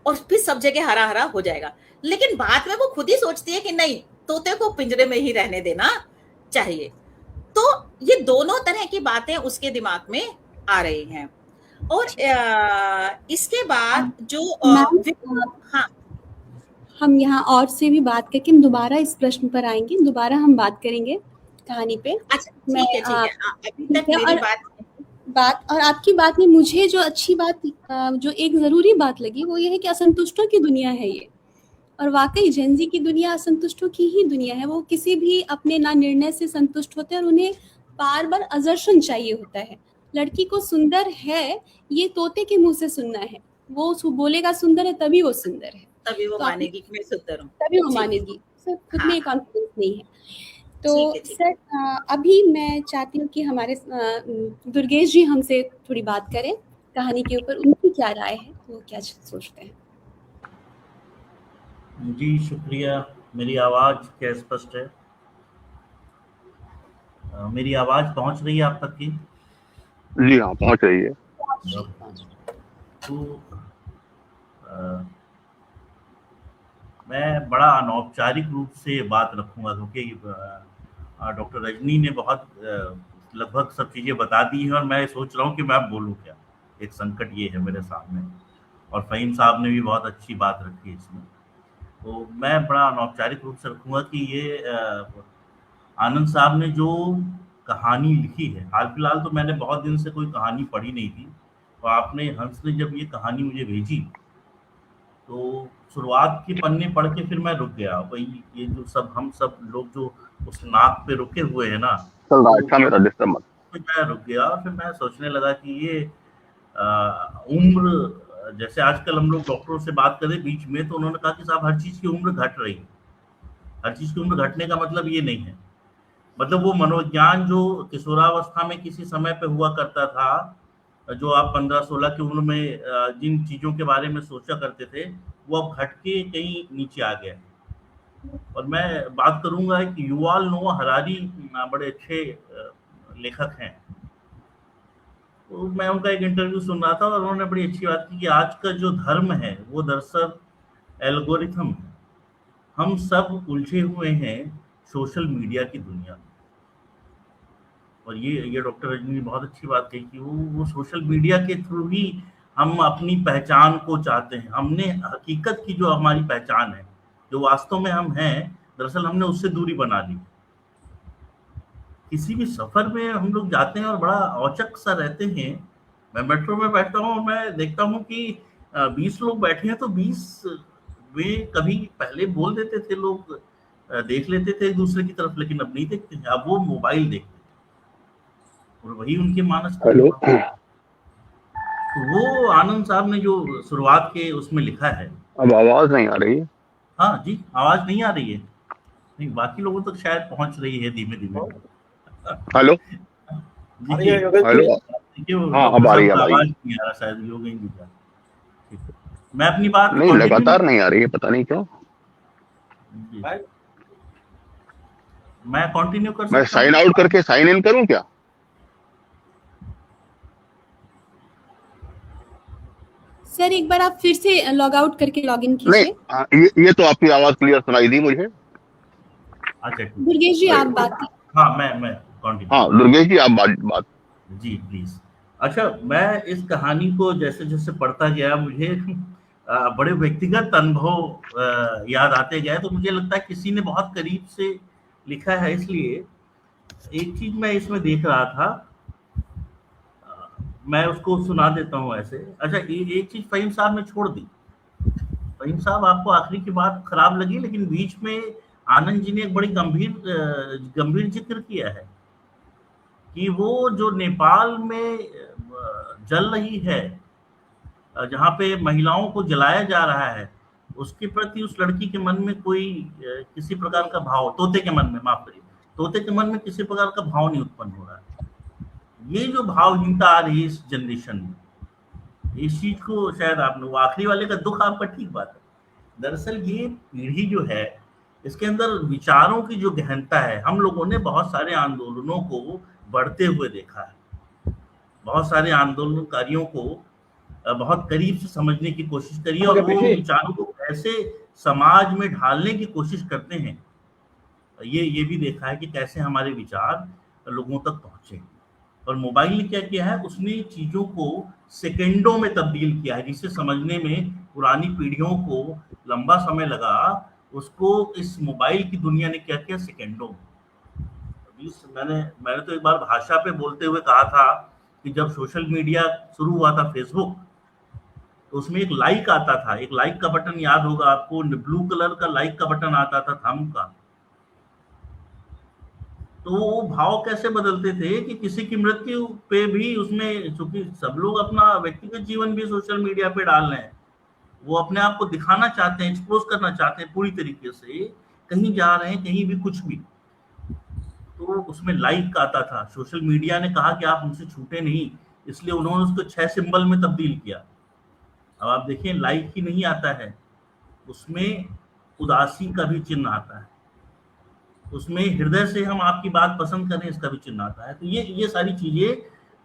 और फिर सब जगह हरा हरा हो जाएगा। लेकिन बाद में वो खुद ही सोचती है कि नहीं, तोते को पिंजरे में ही रहने देना चाहिए। तो ये दोनों तरह की बातें उसके दिमाग में आ रही हैं। और इसके बाद जो हाँ, हम यहाँ और से भी बात करके हम दोबारा इस प्रश्न पर आएंगे, दोबारा हम बात करेंगे कहानी पे। अच्छा ठीक है, अभी तक मेरी बात और आपकी बात में मुझे जो अच्छी बात, जो एक जरूरी बात लगी वो ये है कि असंतुष्टों की दुनिया है ये। और वाकई जेनजी की दुनिया असंतुष्टों की ही दुनिया है। वो किसी भी अपने ना निर्णय से संतुष्ट होते हैं और उन्हें बार बार असर्शन चाहिए होता है। लड़की को सुंदर है ये तोते के मुंह से सुनना है, वो बोलेगा सुंदर है तभी वो सुंदर है, तभी वो मानेगी कि मैं सुंदर हूँ, तभी वो मानेगी। सर खुद में कॉन्फिडेंस नहीं है। तो सर अभी मैं चाहती हूँ कि हमारे दुर्गेश जी हमसे थोड़ी बात करें कहानी के ऊपर, उनकी क्या राय है, वो क्या सोचते हैं। जी शुक्रिया। मेरी आवाज़ क्या स्पष्ट है? मेरी आवाज़ पहुंच रही है आप तक की? जी हाँ, पहुंच रही है। तो मैं बड़ा अनौपचारिक रूप से बात रखूंगा, क्योंकि डॉक्टर रजनी ने बहुत लगभग सब चीज़ें बता दी हैं और मैं सोच रहा हूँ कि मैं अब बोलूँ क्या। एक संकट ये है मेरे सामने, और फ़हीम साहब ने भी बहुत अच्छी बात रखी है इसमें। तो मैं बड़ा अनौपचारिक रूप से रखूँगा कि ये आनंद साहब ने जो कहानी लिखी है, हाल फिलहाल तो मैंने बहुत दिन से कोई कहानी पढ़ी नहीं थी, तो आपने, हंस ने जब ये कहानी मुझे भेजी तो शुरुआत के पन्ने पढ़ के फिर मैं रुक गया। भाई ये जो सब हम सब लोग जो उस नाक पे रुके हुए हैं ना, चल रहा अच्छा मेरा डिस्टर्ब मत। मैं रुक गया। फिर मैं सोचने लगा कि ये उम्र, जैसे आजकल हम लोग डॉक्टरों से बात करें बीच में, तो उन्होंने कहा कि साहब हर चीज़ की उम्र घट रही है। हर चीज़ की उम्र घटने का मतलब ये नहीं है, मतलब वो मनोविज्ञान जो किशोरावस्था में किसी समय पे हुआ करता था, जो आप 15-16 की उम्र में जिन चीज़ों के बारे में सोचा करते थे, वो अब घट के कहीं नीचे आ गया। और मैं बात करूंगा कि युवाल नोआ हरारी बड़े अच्छे लेखक हैं, तो मैं उनका एक इंटरव्यू सुन रहा था और उन्होंने बड़ी अच्छी बात की कि आज का जो धर्म है वो दरअसल एल्गोरिथम है। हम सब उलझे हुए हैं सोशल मीडिया की दुनिया में। और ये डॉक्टर रजनी ने बहुत अच्छी बात कही कि वो सोशल मीडिया के थ्रू ही हम अपनी पहचान को चाहते हैं। हमने हकीकत की जो हमारी पहचान है, जो वास्तव में हम हैं, दरअसल हमने उससे दूरी बना ली। किसी भी सफर में हम लोग जाते हैं और बड़ा औचक सा रहते हैं। मैं मेट्रो में बैठता हूँ, मैं देखता हूँ कि 20 लोग बैठे हैं, तो 20 वे कभी पहले बोल देते थे, लोग देख लेते थे एक दूसरे की तरफ, लेकिन अब नहीं देखते हैं, अब वो मोबाइल देखते हैं और वही उनके मानस। हेलो, तो वो आनंद साहब ने जो शुरुआत के उसमें लिखा है। अब आवाज नहीं आ रही है? हाँ जी, आवाज नहीं आ रही है? नहीं, बाकी लोगों तक शायद पहुंच रही है धीमे धीमे। हेलो जी हेलो, हाँ अब आ रही है। आवाज नहीं आ रहा, शायद योगेंद्र जी का। मैं अपनी बात नहीं, लगातार नहीं आ रही है, पता नहीं क्यों। मैं कंटिन्यू कर सकता हूं? मैं साइन आउट करके साइन इन करूं क्या? सर एक बार आप फिर से लॉग आउट करके लॉग इन कीजिए। नहीं, ये तो आपकी आवाज क्लियर सुनाई दी मुझे। अच्छा दुर्गेश जी आप बात कीजिए। हाँ, मैं कंटिन्यू। हाँ दुर्गेश जी आप बात। जी प्लीज। अच्छा, मैं इस कहानी को जैसे जैसे पढ़ता गया, मुझे बड़े व्यक्तिगत अनुभव याद आते गए। तो मुझे लगता है किसी ने बहुत करीब से लिखा है, इसलिए एक चीज मैं इसमें देख रहा था, मैं उसको सुना देता हूँ ऐसे। अच्छा, एक चीज फ़हीम साहब ने छोड़ दी। फ़हीम साहब, आपको आखिरी की बात खराब लगी, लेकिन बीच में आनंद जी ने एक बड़ी गंभीर जिक्र किया है कि वो जो नेपाल में जल रही है, जहाँ पे महिलाओं को जलाया जा रहा है, उसके प्रति उस लड़की के मन में कोई किसी प्रकार का भाव, तोते के मन में, माफ करिए, तोते के मन में किसी प्रकार का भाव नहीं उत्पन्न हो रहा है। ये जो भावहीनता आ रही है इस जनरेशन में, इस चीज को शायद आपने, वो आखिरी वाले का दुख आपका ठीक बात है। दरअसल ये पीढ़ी जो है, इसके अंदर विचारों की जो गहनता है, हम लोगों ने बहुत सारे आंदोलनों को बढ़ते हुए देखा है, बहुत सारे आंदोलनकारियों को बहुत करीब से समझने की कोशिश करी है, और वो विचारों को कैसे समाज में ढालने की कोशिश करते हैं, ये भी देखा है कि कैसे हमारे विचार लोगों तक पहुंचे। और मोबाइल ने क्या किया है, उसने चीजों को सेकंडों में तब्दील किया है, जिसे समझने में पुरानी पीढ़ियों को लंबा समय लगा, उसको इस मोबाइल की दुनिया ने क्या किया, सेकंडों में। मैंने तो एक बार भाषा पे बोलते हुए कहा था कि जब सोशल मीडिया शुरू हुआ था, फेसबुक, तो उसमें एक लाइक आता था, एक लाइक का बटन याद होगा आपको, ब्लू कलर का लाइक का बटन आता था, थंब का। तो वो भाव कैसे बदलते थे कि किसी की मृत्यु पे भी उसमें, चूंकि सब लोग अपना व्यक्तिगत जीवन भी सोशल मीडिया पे डाल रहे हैं, वो अपने आप को दिखाना चाहते हैं, एक्सपोज करना चाहते हैं पूरी तरीके से, कहीं जा रहे हैं, कहीं भी कुछ भी, तो उसमें लाइक आता था। सोशल मीडिया ने कहा कि आप हमसे छूटे नहीं, इसलिए उन्होंने उसको 6 सिंबल में तब्दील किया। अब आप देखिए, लाइक ही नहीं आता है, उसमें उदासी का भी चिन्ह आता है, उसमें हृदय से हम आपकी बात पसंद करें इसका भी चिन्ह आता है। तो ये सारी चीजें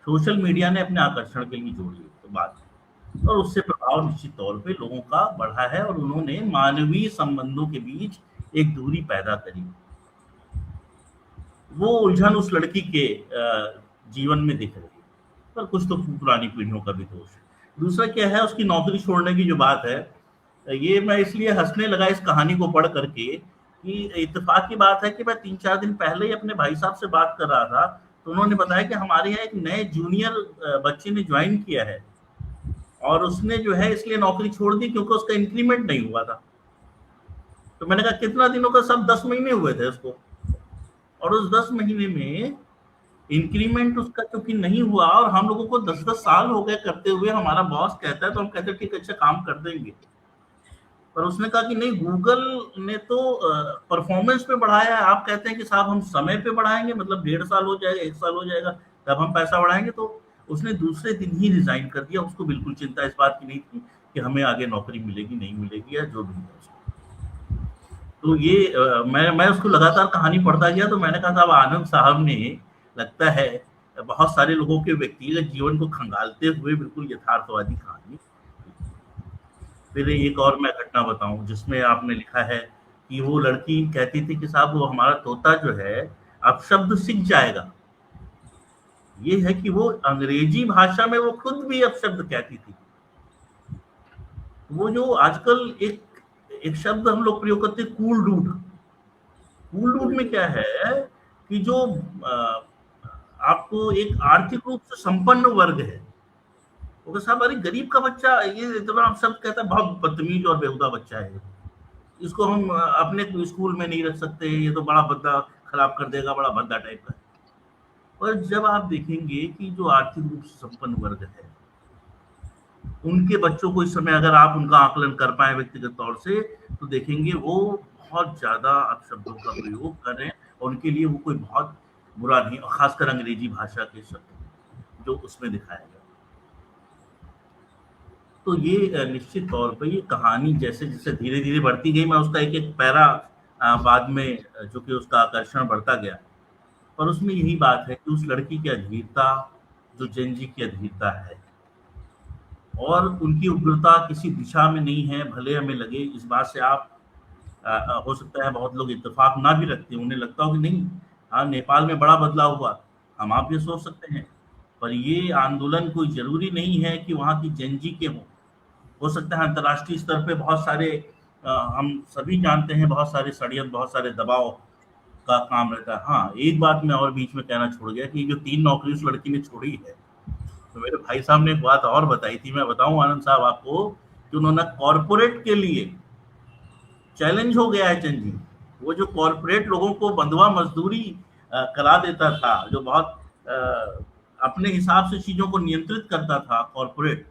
सोशल मीडिया ने अपने आकर्षण के लिए जोड़ी तो बात है, और उससे प्रभाव निश्चित तौर पे लोगों का बढ़ा है, और उन्होंने मानवीय संबंधों के बीच एक दूरी पैदा करी। वो उलझन उस लड़की के जीवन में दिख रही है, पर कुछ तो पुरानी पीढ़ियों का भी दोष है। दूसरा क्या है, उसकी नौकरी छोड़ने की जो बात है, ये मैं इसलिए हंसने लगा इस कहानी को पढ़ करके कि इत्तेफाक की बात है कि मैं 3-4 दिन पहले ही अपने भाई साहब से बात कर रहा था, तो उन्होंने बताया कि हमारे यहाँ एक नए जूनियर बच्चे ने ज्वाइन किया है, और उसने जो है इसलिए नौकरी छोड़ दी क्योंकि उसका इंक्रीमेंट नहीं हुआ था। तो मैंने कहा कितना दिनों का, सब 10 महीने हुए थे उसको, और उस 10 महीने में इंक्रीमेंट उसका क्योंकि नहीं हुआ, और हम लोगों को 10-10 साल हो गए करते हुए, हमारा बॉस कहता है तो हम कहते हैं ठीक, अच्छा काम कर देंगे। पर उसने कहा कि नहीं, गूगल ने तो परफॉर्मेंस पे बढ़ाया है, आप कहते हैं कि साहब हम समय पे बढ़ाएंगे, मतलब 1.5 साल हो जाएगा, 1 साल हो जाएगा, तब हम पैसा बढ़ाएंगे। तो उसने दूसरे दिन ही रिजाइन कर दिया, उसको बिल्कुल चिंता इस बात की नहीं थी कि हमें आगे नौकरी मिलेगी नहीं मिलेगी या जो भी है उसको। तो ये मैं उसको लगातार कहानी पढ़ता गया, तो मैंने कहा साहब आनंद साहब ने, लगता है बहुत सारे लोगों के व्यक्तिगत जीवन को खंगालते हुए बिल्कुल यथार्थवादी कहानी। फिर एक और मैं घटना बताऊं जिसमें आपने लिखा है कि वो लड़की कहती थी कि साहब वो हमारा तोता जो है अब शब्द सीख जाएगा। ये है कि वो अंग्रेजी भाषा में वो खुद भी अब शब्द कहती थी। वो जो आजकल एक शब्द हम लोग प्रयोग करते हैं, कूल डूड। कूल डूड में क्या है कि जो आपको एक आर्थिक रूप से संपन्न वर्ग है, वो साहब अरे गरीब का बच्चा, ये इतना आप शब्द कहता है, बहुत बदतमीज और बेहुदा बच्चा है, इसको हम अपने स्कूल में नहीं रख सकते, ये तो बड़ा भद्दा, खराब कर देगा, बड़ा भद्दा टाइप का। और जब आप देखेंगे कि जो आर्थिक रूप से संपन्न वर्ग है, उनके बच्चों को इस समय अगर आप उनका आकलन कर पाए व्यक्तिगत तौर से, तो देखेंगे वो बहुत ज्यादा अपशब्दों का प्रयोग कर रहे हैं, और उनके लिए वो कोई बहुत बुरा नहीं, और खासकर अंग्रेजी भाषा के शब्द जो उसमें दिखाया गया। तो ये निश्चित तौर पर ये कहानी जैसे जैसे धीरे धीरे बढ़ती गई, मैं उसका एक एक पैरा बाद में जो कि उसका आकर्षण बढ़ता गया, और उसमें यही बात है कि उस लड़की की अधीरता जो जेनजी की अधीरता है, और उनकी उग्रता किसी दिशा में नहीं है। भले हमें लगे, इस बात से आप हो सकता है बहुत लोग इत्तेफाक ना भी रखते, उन्हें लगता हो कि नहीं हाँ नेपाल में बड़ा बदलाव हुआ, हम आप ये सोच सकते हैं, पर ये आंदोलन कोई जरूरी नहीं है कि वहाँ की जेनजी के हो सकता है अंतर्राष्ट्रीय स्तर पे बहुत सारे हम सभी जानते हैं, बहुत सारे षड्यंत्र, बहुत सारे दबाव का काम रहता है। हाँ, एक बात मैं और बीच में कहना छोड़ गया कि जो 3 नौकरी उस लड़की ने छोड़ी है, तो मेरे भाई साहब ने एक बात और बताई थी, मैं बताऊं आनंद साहब आपको, कि उन्होंने कॉर्पोरेट के लिए चैलेंज हो गया है चंजी, वो जो कॉर्पोरेट लोगों को बंधुआ मजदूरी करा देता था, जो बहुत अपने हिसाब से चीजों को नियंत्रित करता था कॉर्पोरेट,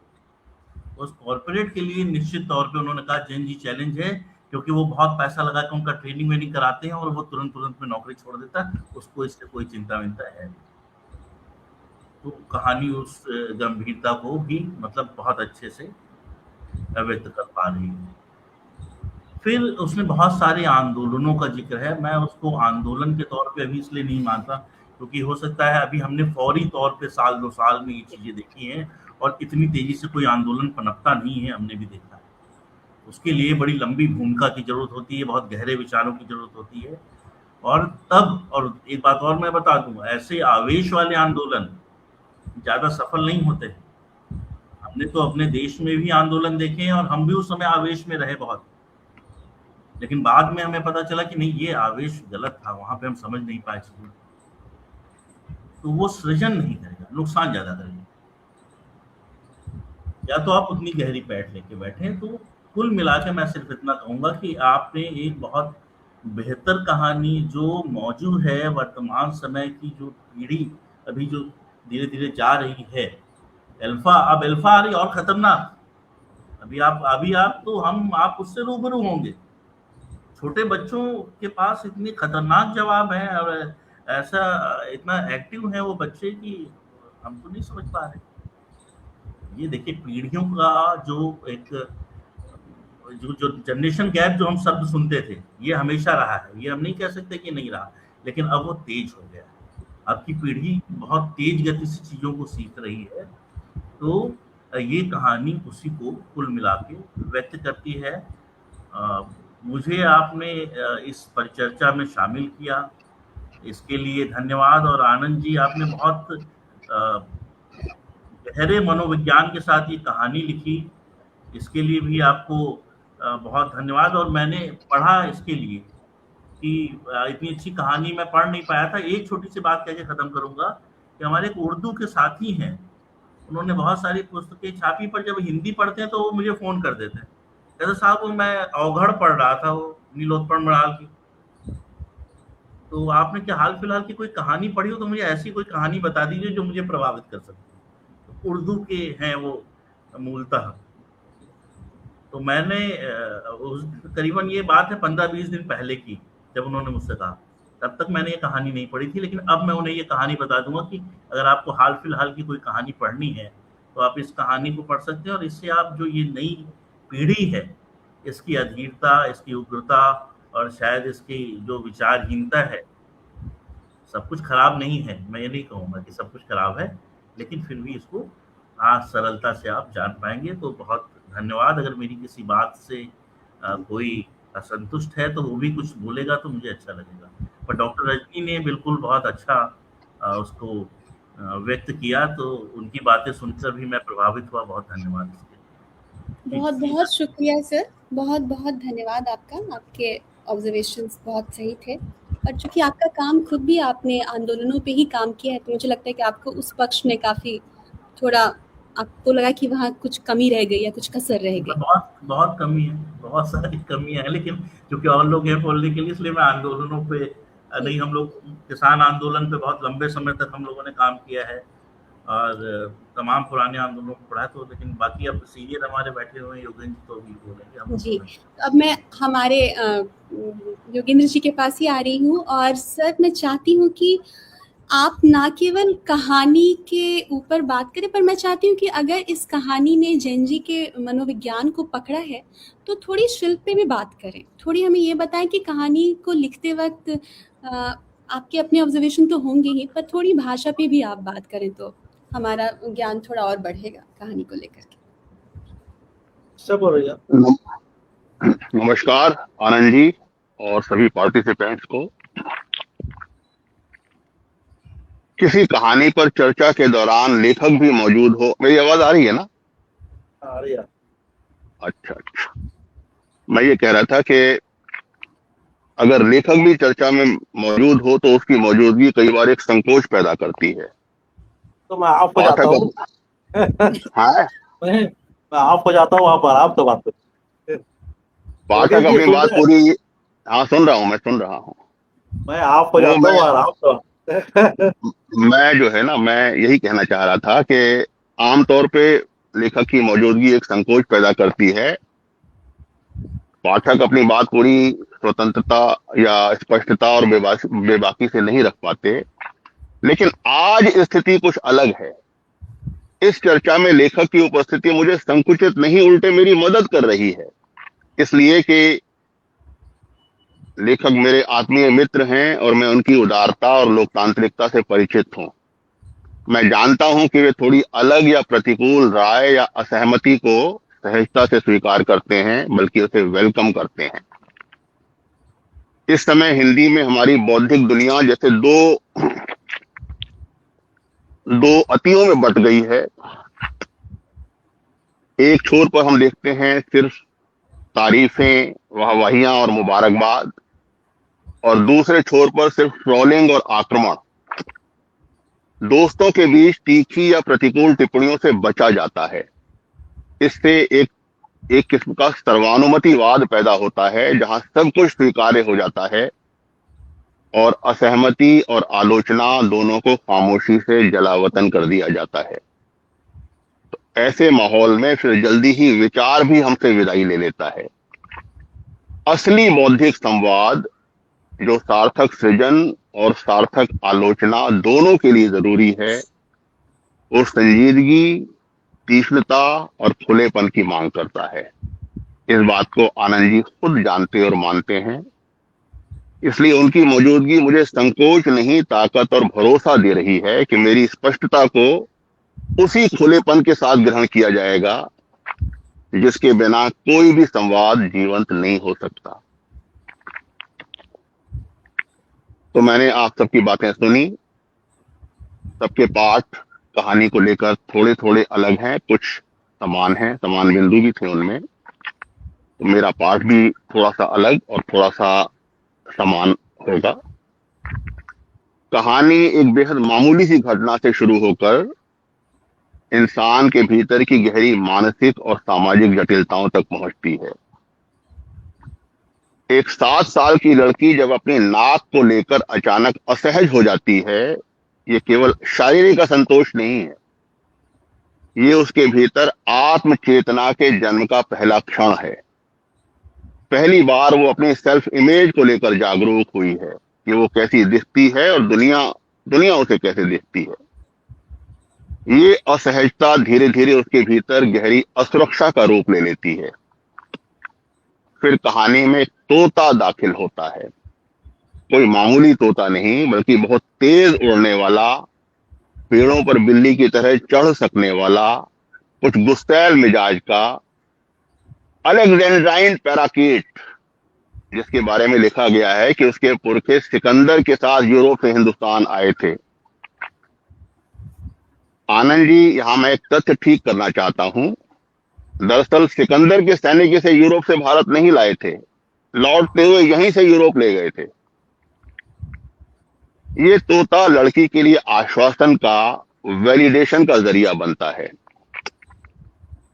उस कॉर्पोरेट के लिए निश्चित तौर पे उन्होंने कहा जेन जी चैलेंज है, क्योंकि वो बहुत पैसा लगा के उनका ट्रेनिंग वेनिंग कराते हैं और वो तुरंत में नौकरी छोड़ देता है, उसको इससे कोई चिंता विंता है नहीं। तो कहानी उस गंभीरता को भी मतलब बहुत अच्छे से व्यक्त कर पा रही है। फिर उसमें बहुत सारे आंदोलनों का जिक्र है। मैं उसको आंदोलन के तौर पे अभी इसलिए नहीं मानता क्योंकि हो सकता है अभी हमने फौरी तौर पे साल 2 साल में ये चीजें देखी हैं और इतनी तेजी से कोई आंदोलन पनपता नहीं है, हमने भी देखा है। उसके लिए बड़ी लंबी भूमिका की जरूरत होती है, बहुत गहरे विचारों की जरूरत होती है। और तब, और एक बात और मैं बता दूं, ऐसे आवेश वाले आंदोलन ज्यादा सफल नहीं होते हैं। हमने तो अपने देश में भी आंदोलन देखे हैं और हम भी उस समय आवेश में रहे बहुत, लेकिन बाद में हमें पता चला कि नहीं, ये आवेश गलत था, वहां पे हम समझ नहीं पाए चीजें। तो वो सृजन नहीं करेगा, नुकसान ज्यादा करेगा। या तो आप उतनी गहरी पैठ लेके बैठे। तो कुल मिला के मैं सिर्फ इतना कहूंगा कि आपने एक बहुत बेहतर कहानी जो मौजूद है वर्तमान समय की, जो पीढ़ी अभी जो धीरे धीरे जा रही है, अब अल्फा आ रही और खतरनाक। अभी आप तो आप उससे रूबरू होंगे। छोटे बच्चों के पास इतने खतरनाक जवाब हैं और ऐसा इतना एक्टिव है वो बच्चे कि हम तो नहीं समझ पा रहे। ये देखिए, पीढ़ियों का जो जनरेशन गैप जो हम शब्द सुनते थे, ये हमेशा रहा है, ये हम नहीं कह सकते कि नहीं रहा, लेकिन अब वो तेज हो गया है। अब की पीढ़ी बहुत तेज गति से चीजों को सीख रही है। तो ये कहानी उसी को कुल मिला के व्यक्त करती है। मुझे आपने इस परिचर्चा में शामिल किया, इसके लिए धन्यवाद। और आनंद जी, आपने बहुत गहरे मनोविज्ञान के साथ ये कहानी लिखी, इसके लिए भी आपको बहुत धन्यवाद। और मैंने पढ़ा इसके लिए कि इतनी अच्छी कहानी मैं पढ़ नहीं पाया था। एक छोटी सी बात कह के खत्म करूंगा कि हमारे एक उर्दू के साथी हैं, उन्होंने बहुत सारी पुस्तकें छापी, पर जब हिंदी पढ़ते हैं तो वो मुझे फोन कर देते हैं, कहते साहब वो मैं अवघड़ पढ़ रहा था, वो नीलोत्पल मृणाल की, तो आपने क्या हाल फिलहाल की कोई कहानी पढ़ी हो तो मुझे ऐसी कोई कहानी बता दीजिए जो मुझे प्रभावित कर सकती है। उर्दू के हैं वो मूलतः। तो मैंने करीबन ये बात है 15-20 दिन पहले की, जब उन्होंने मुझसे कहा, तब तक मैंने ये कहानी नहीं पढ़ी थी। लेकिन अब मैं उन्हें ये कहानी बता दूंगा कि अगर आपको हाल फिलहाल की कोई कहानी पढ़नी है तो आप इस कहानी को पढ़ सकते हैं। और इससे आप जो ये नई पीढ़ी है, इसकी अधीरता, इसकी उग्रता और शायद इसकी जो विचारहीनता है, सब कुछ खराब नहीं है, मैं ये नहीं कहूँगा कि सब कुछ खराब है, लेकिन फिर भी इसको सरलता से आप जान पाएंगे। तो बहुत धन्यवाद। अगर मेरी किसी बात से कोई असंतुष्ट है तो वो भी कुछ बोलेगा तो मुझे अच्छा लगेगा। पर डॉक्टर रजनी ने बिल्कुल बहुत अच्छा उसको व्यक्त किया, तो उनकी बातें सुनकर भी मैं प्रभावित हुआ। बहुत धन्यवाद इसके। बहुत बहुत शुक्रिया सर, बहुत बहुत धन्यवाद आपका। आपके ऑब्जर्वेशंस बहुत सही थे, और चूंकि आपका काम खुद भी आपने आंदोलनों पे ही काम किया है, तो मुझे लगता है कि आपको उस पक्ष में काफ़ी थोड़ा आपको लगा कि वहाँ कुछ कमी रह गई या कुछ कसर रह गई। बहुत कमी है, बहुत सारी कमियां हैं, लेकिन क्योंकि और लोग हैं बोलने के लिए, इसलिए मैं आंदोलनों पे नहीं, हम लोग किसान आंदोलन पे बहुत लंबे समय तक हम लोगों ने काम किया है और तमाम पुराने आंदोलनों को पढ़ा। तो लेकिन बाकी अब सीनियर हमारे बैठे हुए हैं, योगेंद्र जी तो भी बोलेंगे हम जी। अब मैं हमारे योगेंद्र जी के पास ही आ रही हूँ। और सर, मैं चाहती हूँ कि आप ना केवल कहानी के ऊपर बात करें, पर मैं चाहती हूँ कि अगर इस कहानी ने जैन जी के मनोविज्ञान को पकड़ा है तो थोड़ी शिल्प पे भी बात करें। थोड़ी हमें ये बताएं कि कहानी को लिखते वक्त आपके अपने ऑब्जर्वेशन तो होंगे ही, पर थोड़ी भाषा पे भी आप बात करें तो हमारा ज्ञान थोड़ा और बढ़ेगा कहानी को लेकर के। सब हो रही है। नमस्कार आनंद जी और सभी पार्टिसिपेंट्स को। किसी कहानी पर चर्चा के दौरान लेखक भी मौजूद हो, मेरी आवाज आ रही है ना? आ रही है। अच्छा, मैं ये कह रहा था कि अगर लेखक भी चर्चा में मौजूद हो तो उसकी मौजूदगी कई बार एक संकोच पैदा करती है। तो मैं ऑफ हो जाता हूँ। हाँ, मैं ऑफ हो जाता हूँ, आप आराम से बात करें। पाठक अपनी बात पूरी, हाँ सुन रहा हूँ, मैं सुन रहा हूँ। मैं ऑफ हो जाता हूँ, आराम से। मैं जो है ना, मैं यही कहना चाह रहा था कि आमतौर पे लेखक की मौजूदगी एक संकोच पैदा करती है। पाठक अपनी बात पूरी स्वतंत्रता या स्पष्टता और बेबाकी से नहीं रख पाते। लेकिन आज स्थिति कुछ अलग है। इस चर्चा में लेखक की उपस्थिति मुझे संकुचित नहीं, उल्टे मेरी मदद कर रही है, इसलिए कि लेखक मेरे आत्मीय मित्र हैं और मैं उनकी उदारता और लोकतांत्रिकता से परिचित हूं। मैं जानता हूं कि वे थोड़ी अलग या प्रतिकूल राय या असहमति को सहजता से स्वीकार करते हैं, बल्कि उसे वेलकम करते हैं। इस समय हिंदी में हमारी बौद्धिक दुनिया जैसे दो अतियों में बट गई है। एक छोर पर हम देखते हैं सिर्फ तारीफें, वाहवाहियां और मुबारकबाद, और दूसरे छोर पर सिर्फ ट्रोलिंग और आक्रमण। दोस्तों के बीच तीखी या प्रतिकूल टिप्पणियों से बचा जाता है। इससे एक किस्म का सर्वानुमतिवाद पैदा होता है, जहां सब कुछ स्वीकार्य हो जाता है और असहमति और आलोचना दोनों को खामोशी से जलावतन कर दिया जाता है। तो ऐसे माहौल में फिर जल्दी ही विचार भी हमसे विदाई ले लेता है। असली बौद्धिक संवाद, जो सार्थक सृजन और सार्थक आलोचना दोनों के लिए जरूरी है, वो संजीदगी, तीक्ष्णता और खुलेपन की मांग करता है। इस बात को आनंद जी खुद जानते और मानते हैं, इसलिए उनकी मौजूदगी मुझे संकोच नहीं, ताकत और भरोसा दे रही है कि मेरी स्पष्टता को उसी खुलेपन के साथ ग्रहण किया जाएगा जिसके बिना कोई भी संवाद जीवंत नहीं हो सकता। तो मैंने आप सबकी बातें सुनी। सबके पाठ कहानी को लेकर थोड़े थोड़े अलग हैं, कुछ समान हैं, समान बिंदु भी थे उनमें। तो मेरा पाठ भी थोड़ा सा अलग और थोड़ा सा समान होगा। कहानी एक बेहद मामूली सी घटना से शुरू होकर इंसान के भीतर की गहरी मानसिक और सामाजिक जटिलताओं तक पहुंचती है। एक 7 साल की लड़की जब अपने नाक को लेकर अचानक असहज हो जाती है, ये केवल शारीरिक असंतोष नहीं है, ये उसके भीतर आत्म चेतना के जन्म का पहला क्षण है। पहली बार वो अपने सेल्फ इमेज को लेकर जागरूक हुई है कि वो कैसी दिखती है और दुनिया उसे कैसे देखती है। ये असहजता धीरे धीरे उसके भीतर गहरी असुरक्षा का रूप ले लेती है। फिर कहानी में तोता दाखिल होता है। कोई मामूली तोता नहीं, बल्कि बहुत तेज उड़ने वाला, पेड़ों पर बिल्ली की तरह चढ़ सकने वाला, कुछ गुस्सैल मिजाज का अलेक्जेंड्राइन पैराकीट, जिसके बारे में लिखा गया है कि उसके पुरखे सिकंदर के साथ यूरोप से हिंदुस्तान आए थे। आनंद जी, यहां मैं एक तथ्य ठीक करना चाहता हूं। दरअसल सिकंदर के सैनिक इसे यूरोप से भारत नहीं लाए थे, लौटते हुए यहीं से यूरोप ले गए थे। ये तोता लड़की के लिए आश्वासन का, वैलिडेशन का जरिया बनता है।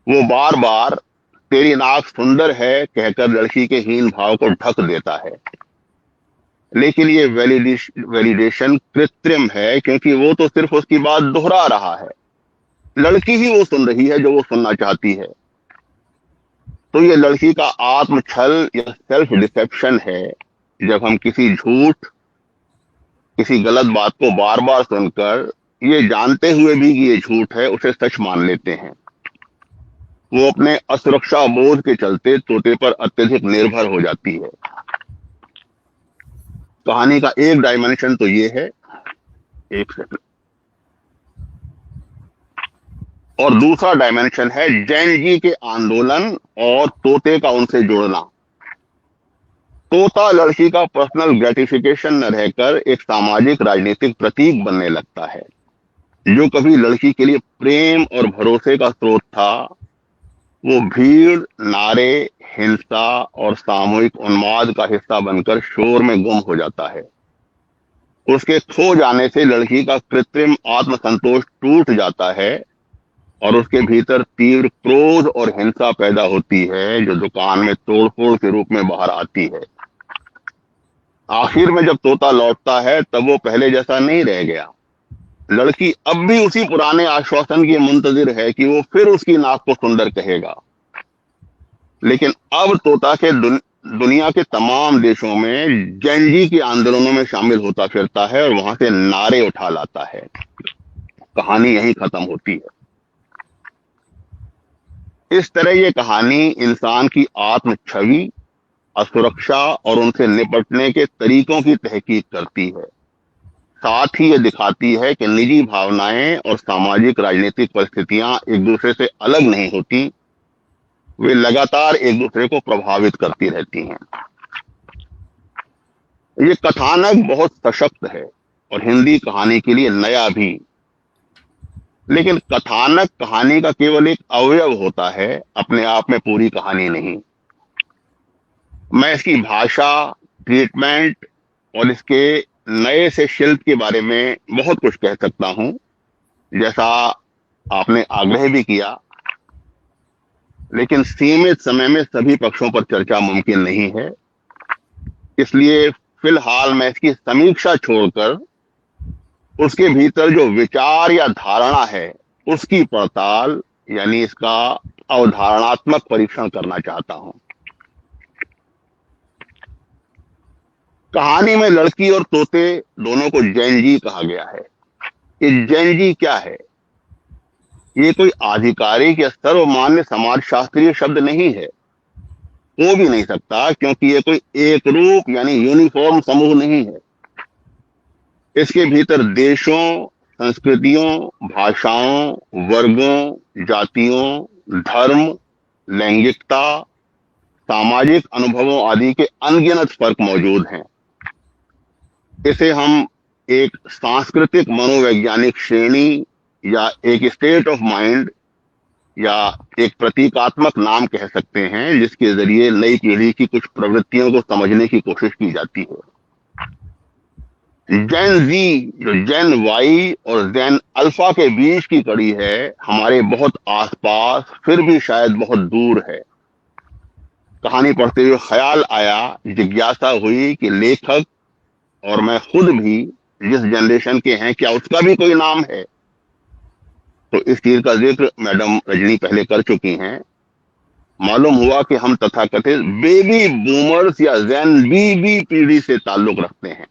वो बार बार तेरी नाक सुंदर है कहकर लड़की के हीन भाव को ढक देता है। लेकिन ये वैलिडेशन कृत्रिम है, क्योंकि वो तो सिर्फ उसकी बात दोहरा रहा है। लड़की ही वो सुन रही है जो वो सुनना चाहती है। तो ये लड़की का आत्म छल या सेल्फ डिसेप्शन है, जब हम किसी झूठ, किसी गलत बात को बार बार सुनकर, ये जानते हुए भी कि ये झूठ है, उसे सच मान लेते हैं। वो अपने असुरक्षा बोध के चलते तोते पर अत्यधिक निर्भर हो जाती है। कहानी का एक डायमेंशन तो ये है, एक सेकंड, और दूसरा डायमेंशन है जैन जी के आंदोलन और तोते का उनसे जुड़ना। तोता लड़की का पर्सनल ग्रेटिफिकेशन न रहकर एक सामाजिक राजनीतिक प्रतीक बनने लगता है। जो कभी लड़की के लिए प्रेम और भरोसे का स्रोत था, वो भीड़, नारे, हिंसा और सामूहिक उन्माद का हिस्सा बनकर शोर में गुम हो जाता है। उसके खो जाने से लड़की का कृत्रिम आत्मसंतोष टूट जाता है और उसके भीतर तीव्र क्रोध और हिंसा पैदा होती है, जो दुकान में तोड़फोड़ के रूप में बाहर आती है। आखिर में जब तोता लौटता है, तब वो पहले जैसा नहीं रह गया। लड़की अब भी उसी पुराने आश्वासन की मुंतजिर है कि वो फिर उसकी नाक को सुंदर कहेगा। लेकिन अब तोता के दुनिया के तमाम देशों में जेनजी के आंदोलनों में शामिल होता फिरता है और वहां से नारे उठा लाता है। कहानी यहीं खत्म होती है। इस तरह ये कहानी इंसान की आत्म छवि, असुरक्षा और उनसे निपटने के तरीकों की तहकीक करती है। साथ ही ये दिखाती है कि निजी भावनाएं और सामाजिक राजनीतिक परिस्थितियां एक दूसरे से अलग नहीं होती, वे लगातार एक दूसरे को प्रभावित करती रहती हैं। ये कथानक बहुत सशक्त है और हिंदी कहानी के लिए नया भी। लेकिन कथानक कहानी का केवल एक अवयव होता है, अपने आप में पूरी कहानी नहीं। मैं इसकी भाषा, ट्रीटमेंट और इसके नए से शिल्प के बारे में बहुत कुछ कह सकता हूं, जैसा आपने आग्रह भी किया, लेकिन सीमित समय में सभी पक्षों पर चर्चा मुमकिन नहीं है। इसलिए फिलहाल मैं इसकी समीक्षा छोड़कर उसके भीतर जो विचार या धारणा है उसकी पड़ताल, यानी इसका अवधारणात्मक परीक्षण करना चाहता हूं। कहानी में लड़की और तोते दोनों को जेनजी कहा गया है। ये जेनजी क्या है? ये कोई आधिकारिक या सर्वमान्य समाजशास्त्रीय शब्द नहीं है, हो भी नहीं सकता, क्योंकि ये कोई एक रूप यानी यूनिफॉर्म समूह नहीं है। इसके भीतर देशों, संस्कृतियों, भाषाओं, वर्गों, जातियों, धर्म, लैंगिकता, सामाजिक अनुभवों आदि के अनगिनत फर्क मौजूद हैं। इसे हम एक सांस्कृतिक मनोवैज्ञानिक श्रेणी या एक स्टेट ऑफ माइंड या एक प्रतीकात्मक नाम कह सकते हैं, जिसके जरिए नई पीढ़ी की कुछ प्रवृत्तियों को समझने की कोशिश की जाती है। जेन जी, जो जेन वाई और जेन अल्फा के बीच की कड़ी है, हमारे बहुत आसपास फिर भी शायद बहुत दूर है। कहानी पढ़ते हुए ख्याल आया, जिज्ञासा हुई कि लेखक और मैं खुद भी जिस जनरेशन के हैं, क्या उसका भी कोई नाम है? तो इस चीज का जिक्र मैडम रजनी पहले कर चुकी हैं। मालूम हुआ कि हम तथाकथित बेबी बूमर्स या जेन बी पीढ़ी से ताल्लुक रखते हैं।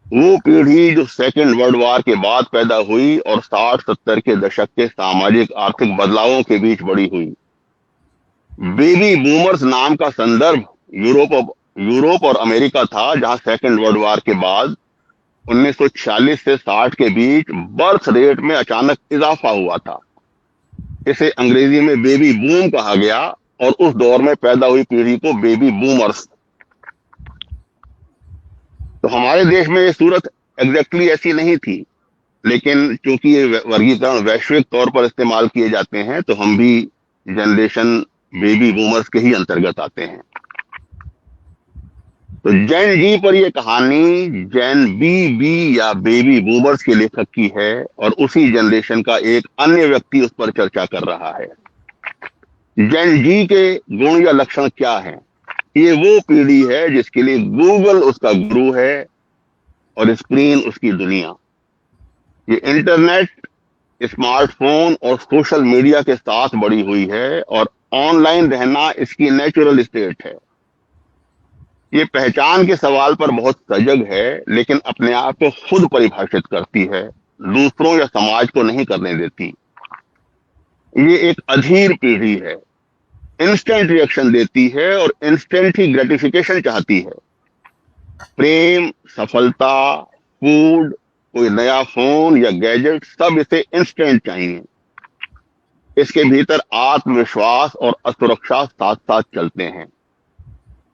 वो पीढ़ी जो सेकेंड वर्ल्ड वॉर के बाद पैदा हुई और 60-70 के दशक के सामाजिक आर्थिक बदलावों के बीच बड़ी हुई। बेबी बूमर्स नाम का संदर्भ यूरोप और अमेरिका था, जहां सेकेंड वर्ल्ड वॉर के बाद 1946 से 60 के बीच बर्थ रेट में अचानक इजाफा हुआ था। इसे अंग्रेजी में बेबी बूम कहा गया और उस दौर में पैदा हुई पीढ़ी को बेबी बूमर्स। तो हमारे देश में ये सूरत एग्जैक्टली ऐसी नहीं थी, लेकिन चूंकि ये वर्गीकरण वैश्विक तौर पर इस्तेमाल किए जाते हैं, तो हम भी जनरेशन बेबी बूमर्स के ही अंतर्गत आते हैं। तो जेन जी पर यह कहानी जेन बी या बेबी बूमर्स के लेखक की है और उसी जनरेशन का एक अन्य व्यक्ति उस पर चर्चा कर रहा है। जेन जी के गुण या लक्षण क्या हैं? ये वो पीढ़ी है जिसके लिए गूगल उसका गुरु है और स्क्रीन उसकी दुनिया। ये इंटरनेट, स्मार्टफोन और सोशल मीडिया के साथ बड़ी हुई है और ऑनलाइन रहना इसकी नेचुरल स्टेट है। ये पहचान के सवाल पर बहुत सजग है, लेकिन अपने आप को खुद परिभाषित करती है, दूसरों या समाज को नहीं करने देती। ये एक अधीर पीढ़ी है, इंस्टेंट रिएक्शन देती है और इंस्टेंट ही ग्रेटिफिकेशन चाहती है। प्रेम, सफलता, फूड, कोई नया फोन या गैजेट, सब इसे इंस्टेंट चाहिए। इसके भीतर आत्मविश्वास और असुरक्षा साथ साथ चलते हैं।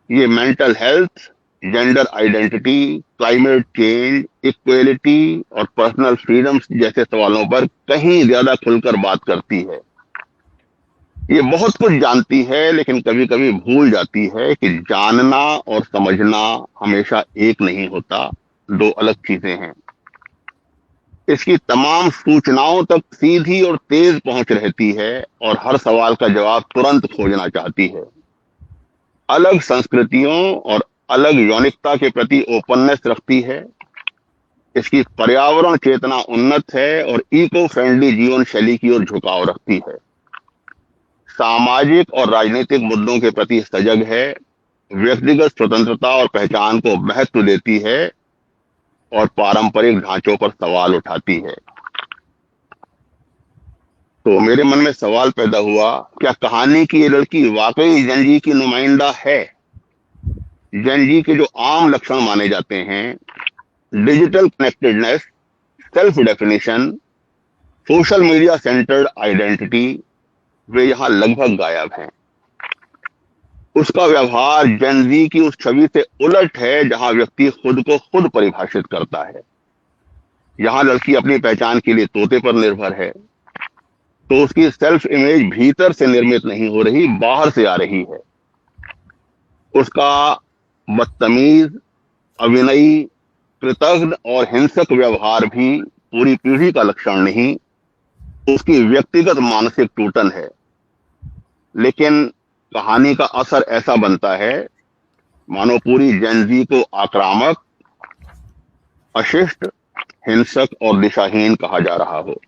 ये mental health, gender identity, climate change, equality और पर्सनल फ्रीडम्स जैसे सवालों पर कहीं ज्यादा खुलकर बात करती है। ये बहुत कुछ जानती है, लेकिन कभी कभी भूल जाती है कि जानना और समझना हमेशा एक नहीं होता, दो अलग चीजें हैं। इसकी तमाम सूचनाओं तक सीधी और तेज पहुंच रहती है और हर सवाल का जवाब तुरंत खोजना चाहती है। अलग संस्कृतियों और अलग यौनिकता के प्रति ओपननेस रखती है। इसकी पर्यावरण चेतना उन्नत है और इको फ्रेंडली जीवन शैली की ओर झुकाव रखती है, सामाजिक और राजनीतिक मुद्दों के प्रति सजग है, व्यक्तिगत स्वतंत्रता और पहचान को महत्व देती है और पारंपरिक ढांचों पर सवाल उठाती है। तो मेरे मन में सवाल पैदा हुआ, क्या कहानी की ये लड़की वाकई जेन की नुमाइंदा है? जेन के जो आम लक्षण माने जाते हैं, digital connectedness, self definition, social media centred identity, वे यहां लगभग गायब हैं। उसका व्यवहार जेन की उस छवि से उलट है जहां व्यक्ति खुद को खुद परिभाषित करता है। यहां लड़की अपनी पहचान के लिए तोते पर निर्भर है, तो उसकी सेल्फ इमेज भीतर से निर्मित नहीं हो रही, बाहर से आ रही है। उसका बदतमीज, अविनयी, कृतघ्न और हिंसक व्यवहार भी पूरी पीढ़ी का लक्षण नहीं, उसकी व्यक्तिगत मानसिक टूटन है। लेकिन कहानी का असर ऐसा बनता है मानो पूरी जेन को आक्रामक, अशिष्ट, हिंसक और दिशाहीन कहा जा रहा हो।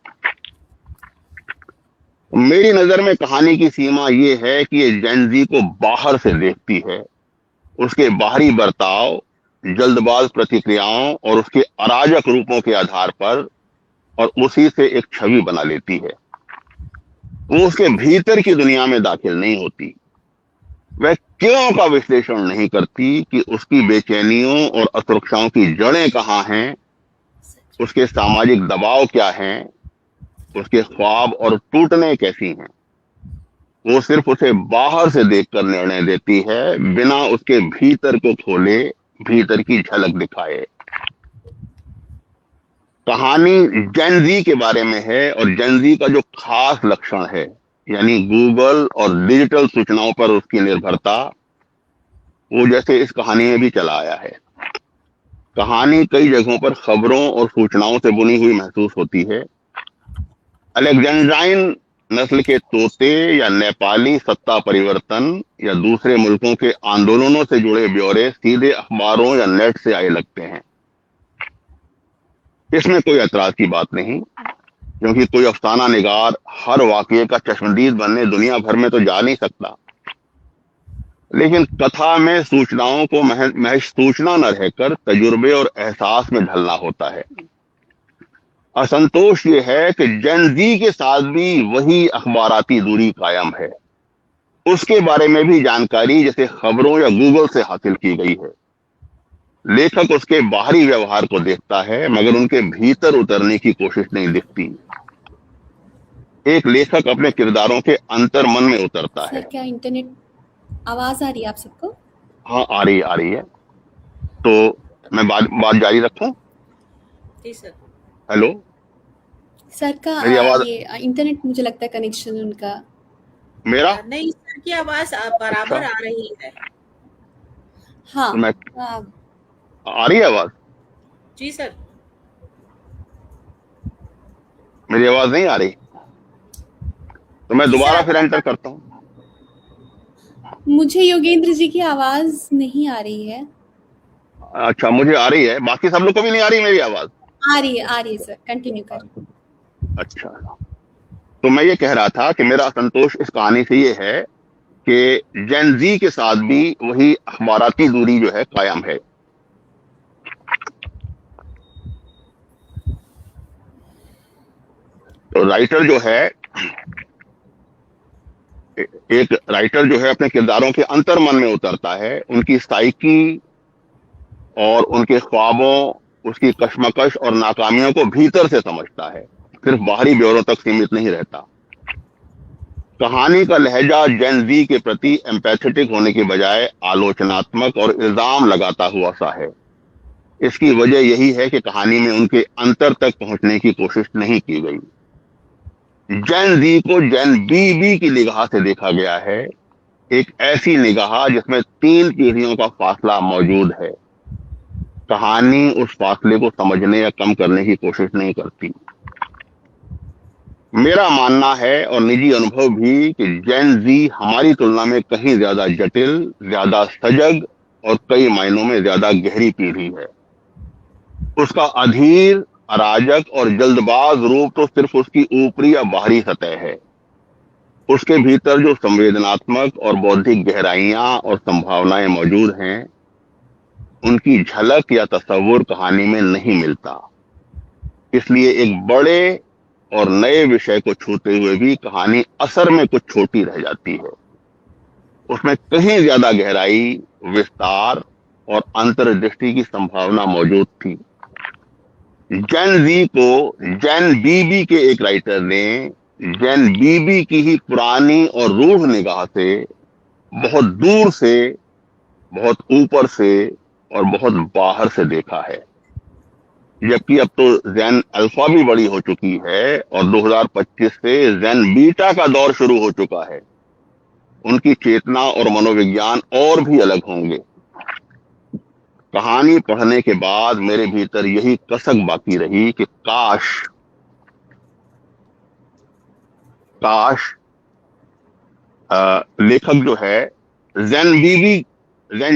मेरी नजर में कहानी की सीमा ये है कि ये जेन को बाहर से देखती है, उसके बाहरी बर्ताव, जल्दबाज प्रतिक्रियाओं और उसके अराजक रूपों के आधार पर, और उसी से एक छवि बना लेती है। वो उसके भीतर की दुनिया में दाखिल नहीं होती। वह क्यों का विश्लेषण नहीं करती कि उसकी बेचैनियों और असुरक्षाओं की जड़ें कहाँ हैं, उसके सामाजिक दबाव क्या हैं, उसके ख्वाब और टूटने कैसी हैं। वो सिर्फ उसे बाहर से देखकर निर्णय देती है, बिना उसके भीतर को खोले, भीतर की झलक दिखाए। कहानी जेन के बारे में है और जेन का जो खास लक्षण है, यानी गूगल और डिजिटल सूचनाओं पर उसकी निर्भरता, वो जैसे इस कहानी में भी चला आया है। कहानी कई जगहों पर खबरों और सूचनाओं से बुनी हुई महसूस होती है। अलेक्जेंड्राइन नस्ल के तोते या नेपाली सत्ता परिवर्तन या दूसरे मुल्कों के आंदोलनों से जुड़े ब्यौरे सीधे अखबारों या नेट से आए लगते हैं। इसमें कोई ऐतराज की बात नहीं, क्योंकि कोई अफसाना निगार हर वाकये का चश्मदीद बनने दुनिया भर में तो जा नहीं सकता। लेकिन कथा में सूचनाओं को महज सूचना न रहकर तजुर्बे और एहसास में ढलना होता है। असंतोष ये है कि जेन के साथ भी वही अखबाराती दूरी कायम है। उसके बारे में भी जानकारी जैसे खबरों या गूगल से हासिल की गई है। लेखक उसके बाहरी व्यवहार को देखता है, मगर उनके भीतर उतरने की कोशिश नहीं दिखती। एक लेखक अपने किरदारों के अंतर मन में उतरता है। सर, क्या इंटरनेट आवाज आ रही है आप सबको? हाँ, आ रही है। तो मैं बात जारी रखूं? जी सर। हेलो सर का मेरी आवाज, ये इंटरनेट, मुझे लगता है कनेक्शन उनका। मेरा नहीं, सर की आवाज बराबर आ रही है। हाँ, मैं आ, आ रही है आवाज? जी सर। मेरी आवाज नहीं आ रही? तो मैं जी दोबारा सर, फिर एंटर करता हूँ। मुझे योगेंद्र जी की आवाज नहीं आ रही है। अच्छा, मुझे आ रही है, बाकी सब लोग को भी नहीं आ रही मेरी आवाज? आ रही है सर, कंटिन्यू करें। अच्छा, तो मैं ये कह रहा था कि मेरा असंतोष इस कहानी से ये है कि जेन के साथ भी वही अखबाराती दूरी जो है कायम है। तो राइटर जो है, एक राइटर जो है अपने किरदारों के अंतर मन में उतरता है, उनकी साइकी और उनके ख्वाबों, उसकी कश्मकश और नाकामियों को भीतर से समझता है, सिर्फ बाहरी ब्यौरों तक सीमित नहीं रहता। कहानी का लहजा जेन के प्रति एम्पैथेटिक होने के बजाय आलोचनात्मक और इल्जाम लगाता हुआ सा है। इसकी वजह यही है कि कहानी में उनके अंतर तक पहुंचने की कोशिश नहीं की गई। जेन को जेन बी की निगाह से देखा गया है, एक ऐसी निगाह जिसमें 3 पीढ़ियों का फासला मौजूद है। कहानी उस फासले को समझने या कम करने की कोशिश नहीं करती। मेरा मानना है और निजी अनुभव भी कि जेन हमारी तुलना में कहीं ज्यादा जटिल, ज्यादा सजग और कई मायनों में ज्यादा गहरी पीढ़ी है। उसका अधीर, अराजक और जल्दबाज रूप तो सिर्फ उसकी ऊपरी या बाहरी सतह है। उसके भीतर जो संवेदनात्मक और बौद्धिक गहराइयां और संभावनाएं मौजूद हैं, उनकी झलक या तस्वुर कहानी में नहीं मिलता। इसलिए एक बड़े और नए विषय को छूते हुए भी कहानी असर में कुछ छोटी रह जाती है। उसमें कहीं ज्यादा गहराई, विस्तार और अंतर्दृष्टि की संभावना मौजूद थी। जैन जी को जैन बीबी के एक राइटर ने जैन बीबी की ही पुरानी और रूढ़ निगाह से, बहुत दूर से, बहुत ऊपर से और बहुत बाहर से देखा है। जबकि अब तो जैन अल्फा भी बड़ी हो चुकी है और 2025 से जैन बीटा का दौर शुरू हो चुका है। उनकी चेतना और मनोविज्ञान और भी अलग होंगे। कहानी पढ़ने के बाद मेरे भीतर यही कसक बाकी रही कि काश लेखक जो है जैन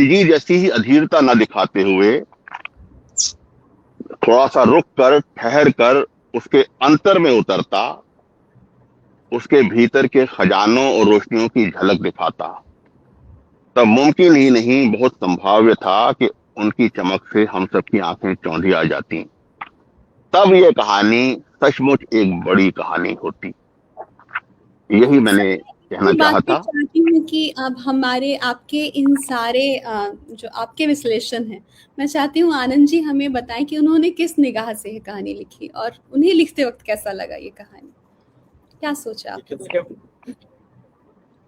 जी जैसी ही अधीरता न दिखाते हुए थोड़ा सा रुक कर, ठहर कर उसके अंतर में उतरता, उसके भीतर के खजानों और रोशनियों की झलक दिखाता। तब मुमकिन ही नहीं, बहुत संभाव्य था कि उनकी चमक से हम सबकी आंखें चौंधी आ जाती। तब यह कहानी सचमुच एक बड़ी कहानी होती। यही मैंने कहना ये चाहा बात मैं था। चाहती हूँ कि अब हमारे आपके इन सारे जो आपके विश्लेषण हैं, मैं चाहती हूँ आनंद जी हमें बताएं कि उन्होंने किस निगाह से ये कहानी लिखी और उन्हें लिखते वक्त कैसा लगा ये कहानी, क्या सोचा आपने?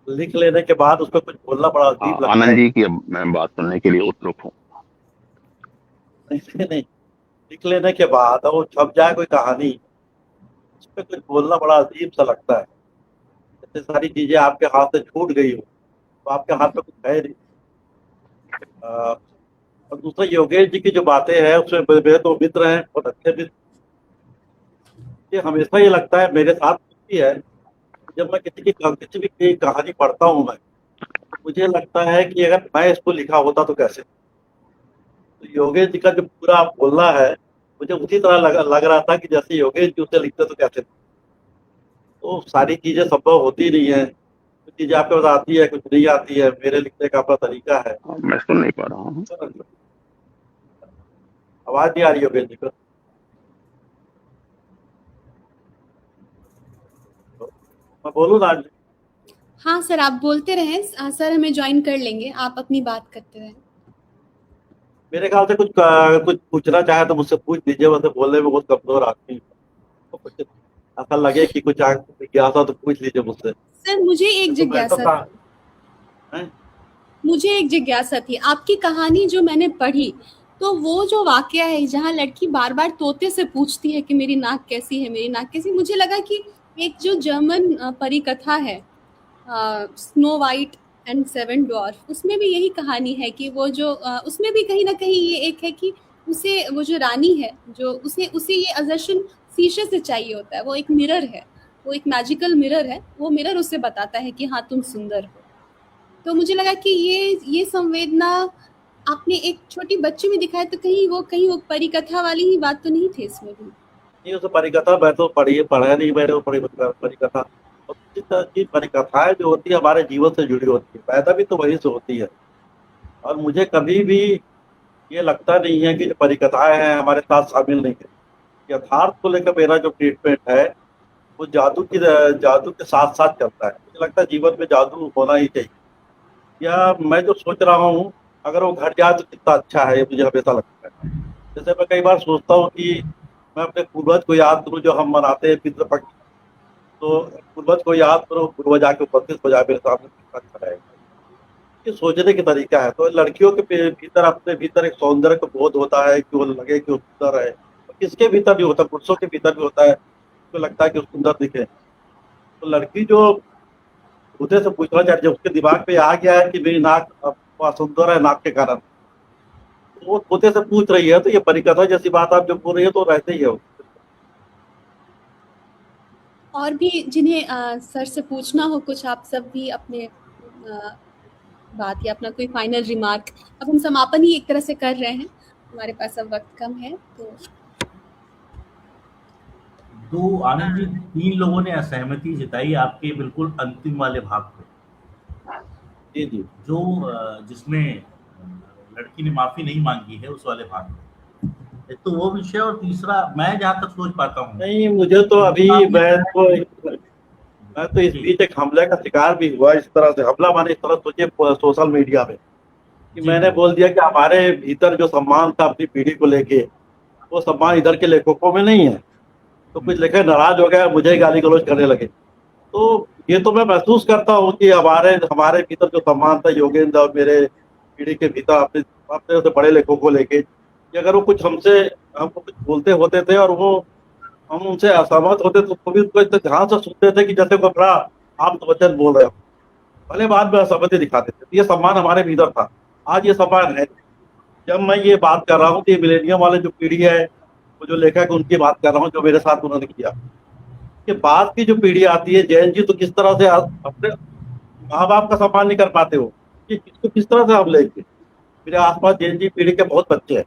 लिख लेने के बाद उसको कुछ बोलना बड़ा अजीब लगता आनंद है। जी की अब मैं बात सुनने के लिए उत्सुक हूँ। नहीं, लिख लेने के बाद वो छप जाए कोई कहानी, उस पर कुछ बोलना बड़ा अजीब सा लगता है। इतनी सारी चीजें आपके हाथ से छूट गई हो तो आपके हाथ में कुछ है नहीं। और दूसरा योगेश जी की जो बातें हैं उसमें मेरे तो मित्र हैं, बहुत अच्छे मित्र। ये हमेशा ये लगता है मेरे साथ भी है, जब मैं किसी भी कहानी पढ़ता हूँ मैं, मुझे लगता है कि अगर मैं इसको लिखा होता तो कैसे। तो योगेश जी का जो पूरा बोलना है मुझे उसी तरह लग रहा था कि जैसे योगेश जी उसे लिखते तो कैसे। तो सारी चीजें संभव होती नहीं है, कुछ चीजें आपके पास आती है, कुछ नहीं आती है। मेरे लिखने का अपना तरीका है। मैं सुन नहीं पा रहा हूँ। आवाज नहीं आ रही योगेश जी को? मैं बोलूँ ना? हाँ सर, आप बोलते रहें। सर हमें ज्वाइन कर लेंगे, आप अपनी बात करते रहें। मेरे ख्याल से कुछ पूछना चाहे तो मुझसे पूछ लीजिए, वैसे बोलने में बहुत कमजोर आदमी हूँ। तो कुछ ऐसा लगे कि कुछ जिज्ञासा तो पूछ लीजिए मुझसे। सर मुझे एक तो मैं तो जिज्ञासा थी। मुझे एक जिज्ञासा थी, आपकी कहानी जो मैंने पढ़ी, तो वो जो वाकया है जहाँ लड़की बार बार तोते से पूछती है कि मेरी नाक कैसी है, मेरी नाक कैसी, मुझे लगा कि एक जो जर्मन परिकथा है snow white and seven dwarf, उसमें भी यही कहानी है कि वो जो उसमें भी कहीं ना कहीं ये एक है कि उसे, वो जो रानी है, जो उसे ये आकर्षण शीशे से चाहिए होता है, वो एक मिरर है, वो एक मैजिकल मिरर है, वो मिरर उसे बताता है कि हाँ तुम सुंदर हो। तो मुझे लगा कि ये संवेदना आपने एक छोटी बच्ची में दिखाया, तो कहीं वो परिकथा वाली ही बात तो नहीं थी इसमें भी? नहीं, उस परिकथा मैं तो पढ़ा नहीं मैंने वो परिकथा। और इस तरह की परिकथाएं जो होती है हमारे जीवन से जुड़ी होती है, पैदा भी तो वहीं से होती है। और मुझे कभी भी ये लगता नहीं है कि जो परिकथाएं हैं हमारे साथ शामिल नहीं है। यथार्थ को लेकर मेरा जो ट्रीटमेंट है वो जादू के साथ साथ चलता है। मुझे लगता है जीवन में जादू होना ही चाहिए। या मैं जो सोच रहा हूँ अगर वो घट जाए तो कितना अच्छा है, ये मुझे हमेशा लगता है। जैसे मैं कई बार सोचता हूँ कि मैं अपने पूर्वज को याद करूँ, जो हम मनाते हैं पितृपक्ष, तो पूर्वज को याद करो, पूर्वज आके उपस्थित हो जाए मेरे सामने, कितना अच्छा रहेगा। ये सोचने की तरीका है। तो लड़कियों के भीतर, अपने भीतर एक सौंदर्य का बोध होता है कि वो लगे कि वो सुंदर है। किसके भीतर भी होता है, पुरुषों के भीतर भी होता है, उसको लगता है कि वो सुंदर दिखे। तो लड़की जो उसे से पूछना चाहिए, उसके दिमाग पे आ गया है कि मेरी नाक सुंदर है नाक के कारण, तो वो तोते से पूछ रही है। तो ये परिकथा जैसी बात आप जो बोल रही है तो रहते ही है। और भी जिन्हें सर से पूछना हो कुछ, आप सब भी अपने बात या अपना कोई फाइनल रिमार्क, अब हम समापन ही एक तरह से कर रहे हैं, हमारे पास अब वक्त कम है, तो आनंद जी, 3 लोगों ने असहमति जताई आपके बिल्कुल अंतिम वाले भाग पे, जी जी। जो जिसमें लड़की ने माफी नहीं मांगी है, उस वाले भाग में। एक तो वो विषय, और तीसरा मैं जहाँ तक सोच पाता हूँ, नहीं, मुझे तो अभी मैं तो इस बीच एक हमले का शिकार भी हुआ। इस तरह से हमला, माने इस तरह सोचिए सोशल मीडिया में, कि जी, मैंने बोल दिया कि हमारे भीतर जो सम्मान था अपनी पीढ़ी को लेके, वो सम्मान इधर के लेखकों में नहीं है। तो कुछ लेखक नाराज हो गए, मुझे गाली गलौज करने लगे। तो ये तो मैं महसूस करता हूँ कि हमारे भीतर जो सम्मान था योगेंद्र और मेरे पीढ़ी के भीतर अपने अपने से बड़े लेखकों को लेके, कि अगर वो कुछ हमको कुछ बोलते होते थे और वो हम उनसे असहमत होते तो भी उसको इतना ध्यान से सुनते थे कि जैसे कोई बड़ा आप तो वचन बोल रहे हो, भले बाद में असहमति दिखाते थे। ये सम्मान हमारे भीतर था, आज ये सम्मान है। जब मैं ये बात कर रहा हूँ, ये मिलेनियम वाले जो पीढ़ी है, वो जो लेखक उनकी बात कर रहा हूँ, जो मेरे साथ उन्होंने किया, कि बाद की जो पीढ़ी आती है, जैन जी तो किस तरह से अपने माँ बाप का सम्मान नहीं कर पाते हो, कि किसको किस तरह से आप लेंगे। मेरे आसपास जैन जी पीढ़ी के बहुत बच्चे हैं,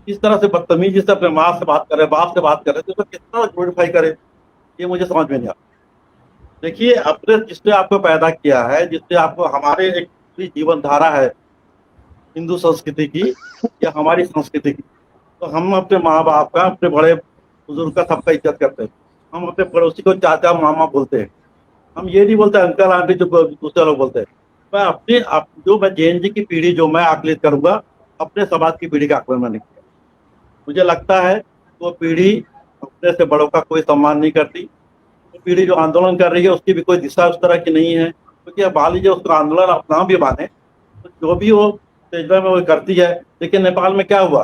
किस तरह से बदतमीजी से अपने माँ से बात कर रहे, बाप से बात कर रहे, तो उसको किस तरह ग्लोरीफाई करे, ये मुझे समझ में नहीं आता। देखिए, अपने जिसने आपको पैदा किया है, जिसने आपको, हमारे एक पूरी जीवन धारा है हिंदू संस्कृति की या हमारी संस्कृति की, तो हम अपने माँ बाप का, अपने बड़े बुजुर्ग का सबका इज्जत करते हैं। हम अपने पड़ोसी को चाचा मामा बोलते हैं, हम ये नहीं बोलते अंकल आंटी जो दूसरे लोग बोलते हैं। जो मैं जैन जी की पीढ़ी जो मैं आकलित करूंगा, अपने समाज की पीढ़ी का आकलन नहीं किया। मुझे लगता है वो पीढ़ी अपने से बड़ों का कोई सम्मान नहीं करती। वो पीढ़ी जो आंदोलन कर रही है, उसकी भी कोई दिशा उस तरह की नहीं है, क्योंकि अब मान लीजिए उसका आंदोलन अपना भी माने, तो जो भी वो तेजवा में वो करती है। लेकिन नेपाल में क्या हुआ,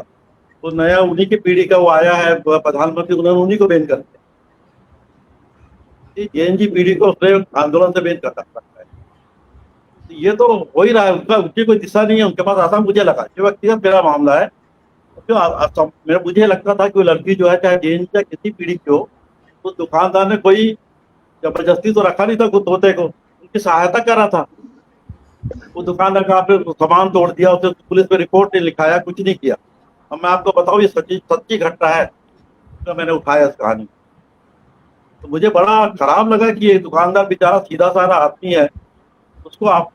वो नया उन्हीं की पीढ़ी का वो आया है प्रधानमंत्री, उन्होंने उन्हीं को बैन कर दिया। जैन जी पीढ़ी को उसने आंदोलन से बैन कर सकता है। ये तो हो ही रहा है, उनकी कोई दिशा नहीं है उनके पास, ऐसा मुझे लगा। जो व्यक्तिगत मेरा मामला है, मुझे लगता था कि वो लड़की जो है, चाहे जैन या किसी पीढ़ी की हो, तो दुकानदार ने कोई जबरदस्ती तो रखा नहीं था खुद तोते को, उनकी सहायता कर रहा था। वो दुकानदार का आपने सामान तोड़ दिया, उसे पुलिस पे रिपोर्ट नहीं लिखाया, कुछ नहीं किया। अब मैं आपको बताऊं, ये सच्ची घटना है, तो मैंने उठाया इस कहानी। तो मुझे बड़ा खराब लगा कि ये दुकानदार बेचारा सीधा साधा आदमी है, उसको आप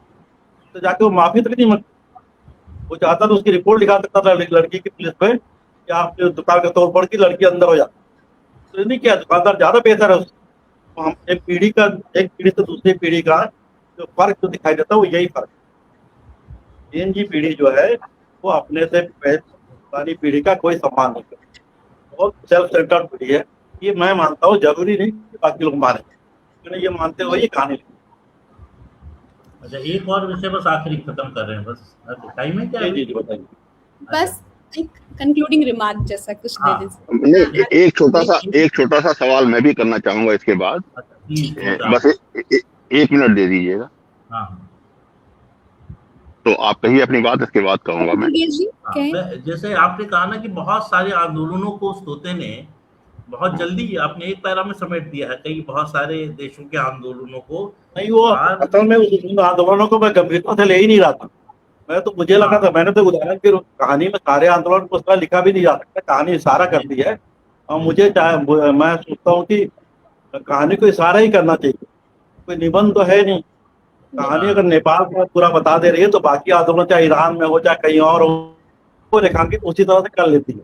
तो जाके वो माफी तक नहीं मांगी। वो चाहता तो उसकी रिपोर्ट लिखा सकता था लड़की की पुलिस पे, कि आप दुकान का तोड़ फोड़ की लड़की अंदर हो जाती, तो नहीं किया। दुकानदार ज्यादा बेहतर है उससे। तो हम एक पीढ़ी से दूसरी पीढ़ी का जो फर्क जो दिखाई देता है, वो यही फर्क है। जैन जी पीढ़ी जो है, वो अपने से पुरानी पीढ़ी का कोई सम्मान नहीं करती, बहुत सेल्फ सेंटर्ड पीढ़ी है। ये मैं मानता हूँ, जरूरी नहीं कि बाकी लोग माने, लेकिन ये मानते हुए ये कहानी लिखी। अच्छा, एक और विषय बस आखिरी खत्म कर रहे हैं, बस टाइम है क्या? जी जी बताइए। बस एक कंक्लूडिंग रिमार्क जैसा कुछ दे हाँ। दीजिए। नहीं, एक छोटा सा सवाल मैं भी करना चाहूंगा इसके बाद। अच्छा, प्लीज। बस 1 मिनट दे दीजिएगा। हाँ, तो आप कहिए अपनी बात, इसके बाद कहूंगा मैं। दुर्गेश जी हाँ, कहें। जैसे आपने कहा ना कि बहुत सारे आंदोलनों को उस तोते ने बहुत जल्दी, आपने एक पैरा में समेट दिया है, कई बहुत सारे देशों के आंदोलनों को। नहीं, वो असल में उन आंदोलनों को मैं गंभीरता से ले ही नहीं रहा था। मैं तो, मुझे लगा था, मैंने तो उदाहरण की कहानी में सारे आंदोलन को उसका लिखा भी नहीं जा सकता, कहानी इशारा करती है। और मैं सोचता हूँ कि कहानी को इशारा ही करना चाहिए, कोई निबंध तो है नहीं। कहानी अगर नेपाल का पूरा बता दे रही है, तो बाकी आंदोलन चाहे ईरान में हो, चाहे कहीं और हो, वो रेखांकित उसी तरह से कर लेती है।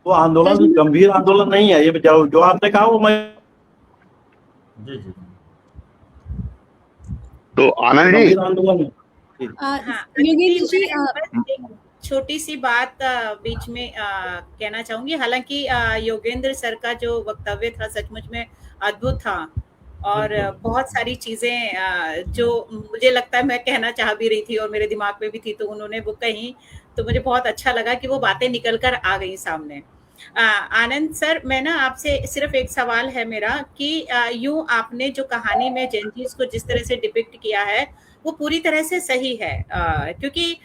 वो आंदोलन गंभीर आंदोलन नहीं है। ये जो आपने कहा, वो मैं जी जी। तो आनंद जी, गंभीर आंदोलन है। योगेंद्र जी एक छोटी सी बात बीच में कहना चाहूंगी। हालांकि योगेंद्र सर का जो वक्तव्य था सचमुच में अद्भुत था, और बहुत सारी चीजें जो मुझे लगता है मैं कहना चाह भी रही थी और मेरे दिमाग में भी थी, तो उन्होंने वो कही, तो मुझे बहुत अच्छा लगा कि वो बातें निकल कर आ गई सामने। आनंद सर, मैं ना आपसे सिर्फ एक सवाल है मेरा कि यूं आपने जो कहानी में जेंजीज को जिस तरह से डिपिक्ट किया है, वो पूरी तरह से सही है। क्योंकि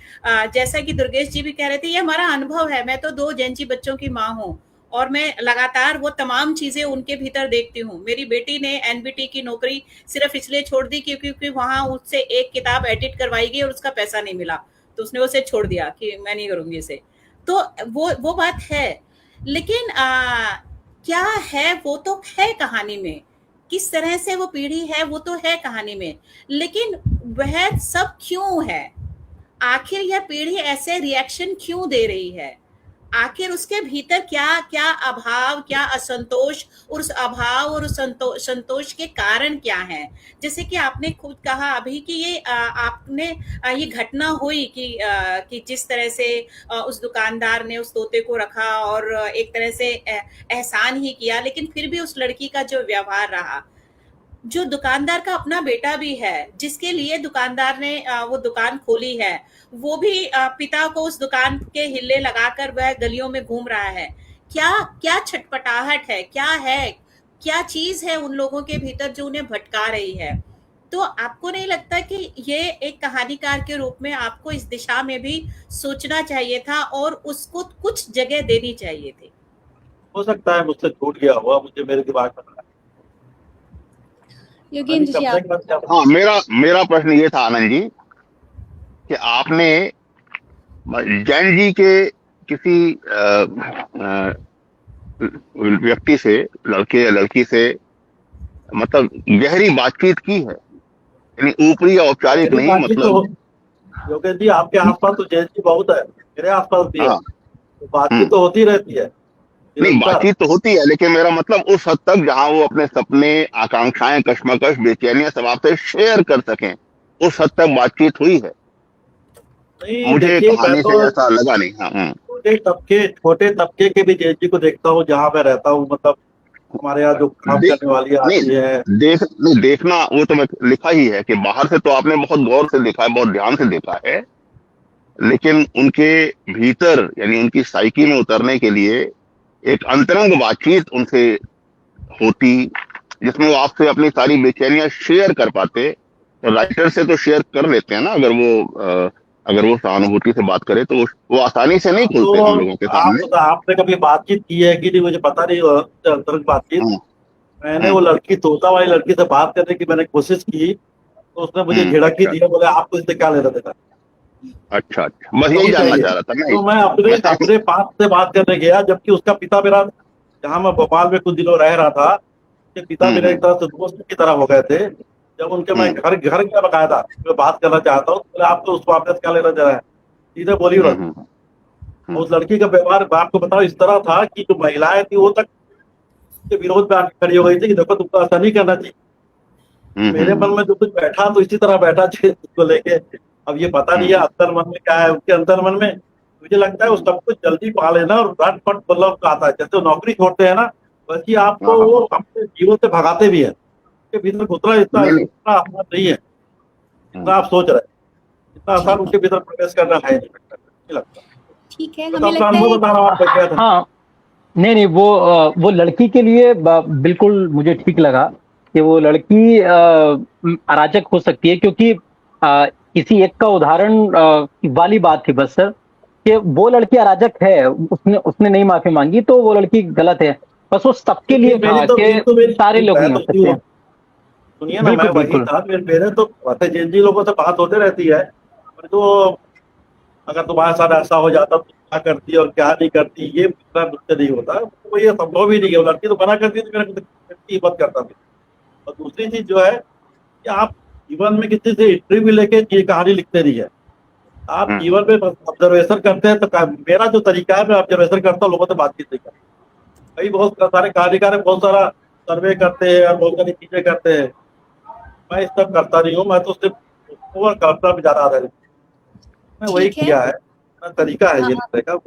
जैसा कि दुर्गेश जी भी कह रहे थे, ये हमारा अनुभव है। मैं तो 2 जेंजी बच्चों की माँ हूँ, और मैं लगातार वो तमाम चीजें उनके भीतर देखती हूँ। मेरी बेटी ने एनबीटी की नौकरी सिर्फ इसलिए छोड़ दी क्योंकि वहां उससे एक किताब एडिट करवाई गई और उसका पैसा नहीं मिला, तो उसने उसे छोड़ दिया कि मैं नहीं करूंगी इसे। तो वो बात है, लेकिन क्या है वो तो है कहानी में, किस तरह से वो पीढ़ी है वो तो है कहानी में, लेकिन वह सब क्यों है, आखिर यह पीढ़ी ऐसे रिएक्शन क्यों दे रही है, आखिर उसके भीतर क्या क्या अभाव, क्या असंतोष, और उस अभाव और उस संतोष के कारण क्या है। जैसे कि आपने खुद कहा अभी कि ये आपने ये घटना हुई कि जिस तरह से उस दुकानदार ने उस तोते को रखा और एक तरह से एहसान ही किया, लेकिन फिर भी उस लड़की का जो व्यवहार रहा, जो दुकानदार का अपना बेटा भी है, जिसके लिए दुकानदार ने वो दुकान खोली है, वो भी पिता को उस दुकान के हिल्ले लगाकर वह गलियों में घूम रहा है। क्या क्या छटपटाहट है, क्या चीज है उन लोगों के भीतर जो उन्हें भटका रही है। तो आपको नहीं लगता कि ये एक कहानीकार के रूप में आपको इस दिशा में भी सोचना चाहिए था और उसको कुछ जगह देनी चाहिए थी? हो सकता है मुझसे छूट गया हुआ, मुझे मेरे दिमाग में योगेंद्र जी आप। हाँ, मेरा प्रश्न ये था आनंद जी कि आपने जैन जी के किसी व्यक्ति से, लड़के या लड़की से मतलब गहरी बातचीत की है, यानी ऊपरी या औपचारिक नहीं, मतलब योगेश जी आपके आसपास तो जैन जी बहुत है, मेरे आसपास भी है, तो बातचीत तो होती रहती है। नहीं, बातचीत तो होती है, लेकिन मेरा मतलब उस हद तक जहां वो अपने सपने, आकांक्षाएं, कश्मकश, बेचैनियां सब आपसे शेयर कर सकें, उस हद तक बातचीत हुई है? मुझे कहानी से ऐसा लगा नहीं। हाँ, छोटे तबके के भी जैन जी को देखता हूँ जहाँ मैं रहता हूँ, मतलब हमारे यहाँ जो काम करने वाली आती है। देखना वो तो मैं लिखा ही है कि बाहर से तो आपने बहुत गौर से देखा है, बहुत ध्यान से देखा है, लेकिन उनके भीतर यानी उनकी साइकी में उतरने के लिए एक अंतरंग बातचीत उनसे होती, जिसमें वो आपसे अपनी सारी बेचैनियां शेयर कर पाते। तो राइटर से तो शेयर कर लेते हैं ना, अगर वो सहानुभूति से बात करे तो वो आसानी से नहीं खुलते हम लोगों के सामने। आपने कभी बातचीत की है कि नहीं मुझे पता नहीं, अंतरंग बातचीत। मैंने वो लड़की, तोता वाली लड़की से बात करने की मैंने कोशिश की, तो उसने मुझे झिड़क ही दिया, बोले आपको इससे क्या लेना देना। अच्छा, बस यही जानना चाह रहा था मैं। तो मैं अपने पास से बात करने गया, जबकि उसका पिता मेरा, जहाँ मैं भोपाल में कुछ दिनों रह रहा था, उसके पिता मेरे एक तरह से दोस्त की तरह हो गए थे। जब उनके मैं घर गया बकायदा, मैं बात करना चाहता हूँ, तो आपको उस वापस क्या लेना दे रहा है, सीधे बोली रहा। उस लड़की का व्यवहार मैं आपको बताऊं इस तरह था कि जो महिलाएं थी वो तक के विरोध में आके खड़ी हो गई थी कि देखो तुमको ऐसा नहीं करना चाहिए। मेरे मन में जो कुछ बैठा तो इसी तरह बैठा उसको लेके। अब ये पता नहीं है अंतर मन में क्या है उनके अंतर मन में। मुझे लगता है वो सब कुछ जल्दी पा लेना और रट पट बल्लभ का आता है, जैसे नौकरी छोड़ते हैं ना, वैसे आपको वो अपने जीवन से भगाते भी है। उसके भीतर घुतरा इतना आसान नहीं है जितना आप सोच रहे हैं, इतना आसान उनके भीतर प्रवेश करना है नहीं लगता। ठीक है, हमें लगता है बता रहा हूँ। हाँ, नहीं, वो लड़की के लिए बिल्कुल मुझे ठीक लगा कि वो लड़की अराजक हो सकती है, क्योंकि किसी एक का उदाहरण वाली बात थी बस सर, कि वो लड़की अराजक है, उसने नहीं माफी मांगी तो वो लड़की गलत है, बस वो सबके लिए था कि सारे लोग नहीं हो सकते। सुनिए ना, मैं वही था, मेरे तो जैन जी लोगों से बात होते रहती है, तो अगर तुम्हारे साथ ऐसा हो जाता तो क्या करती और क्या नहीं करती, ये मुझसे नहीं होता, तो ये संभव ही नहीं है। लड़की तो बना करती थी, मेरे हिम्मत करता था। और दूसरी चीज जो है कि आप जीवन में किसी से इंटरव्यू लेके ये कहानी लिखते नहीं है, आप जीवन में ऑब्जर्वेशन करते हैं। तो मेरा जो तरीका है, मैं ऑब्जर्वेशन करता हूँ, लोगों से बातचीत नहीं करता। कई बहुत सारे कहानीकार बहुत सारा सर्वे करते हैं और बहुत सारी चीजें करते हैं, मैं इस सब करता नहीं हूँ। मैं तो सिर्फ ओवर कल्पना में ज्यादा आधारित, मैं वही किया है, तरीका है ये लिखने का।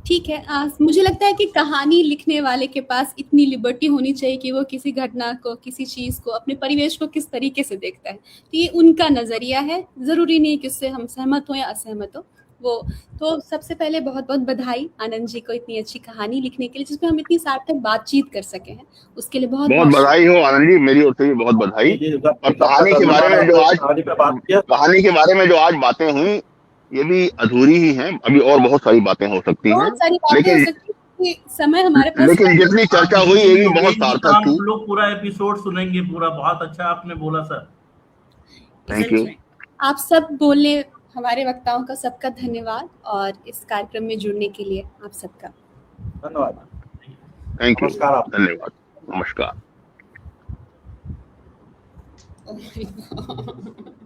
ठीक है, मुझे लगता है कि कहानी लिखने वाले के पास इतनी लिबर्टी होनी चाहिए कि वो किसी घटना को, किसी चीज को, अपने परिवेश को किस तरीके से देखता है, तो ये उनका नजरिया है, जरूरी नहीं कि उससे हम सहमत हो या असहमत हो। वो तो सबसे पहले बहुत बहुत बधाई आनंद जी को इतनी अच्छी कहानी लिखने के लिए, जिसमें हम इतनी सार्थक बातचीत कर सके हैं, उसके लिए बहुत बहुत बधाई हो आनंद जी, मेरी ओर से भी बहुत बधाई। और कहानी के बारे में जो आज बातें हुई, ये भी अधूरी ही हैं, अभी और बहुत सारी बातें हो सकती हैं, लेकिन समय हमारे पास, लेकिन जितनी चर्चा हुई ये भी बहुत सार्थक थी। हम लोग पूरा एपिसोड सुनेंगे पूरा, बहुत अच्छा आपने बोला सर, थैंक यू। आप सब बोलने हमारे वक्ताओं का सबका धन्यवाद और इस कार्यक्रम में जुड़ने के लिए आप सबका धन्यवाद। थैंक यू, नमस्कार आप। धन्यवाद, नमस्कार। Oh my God.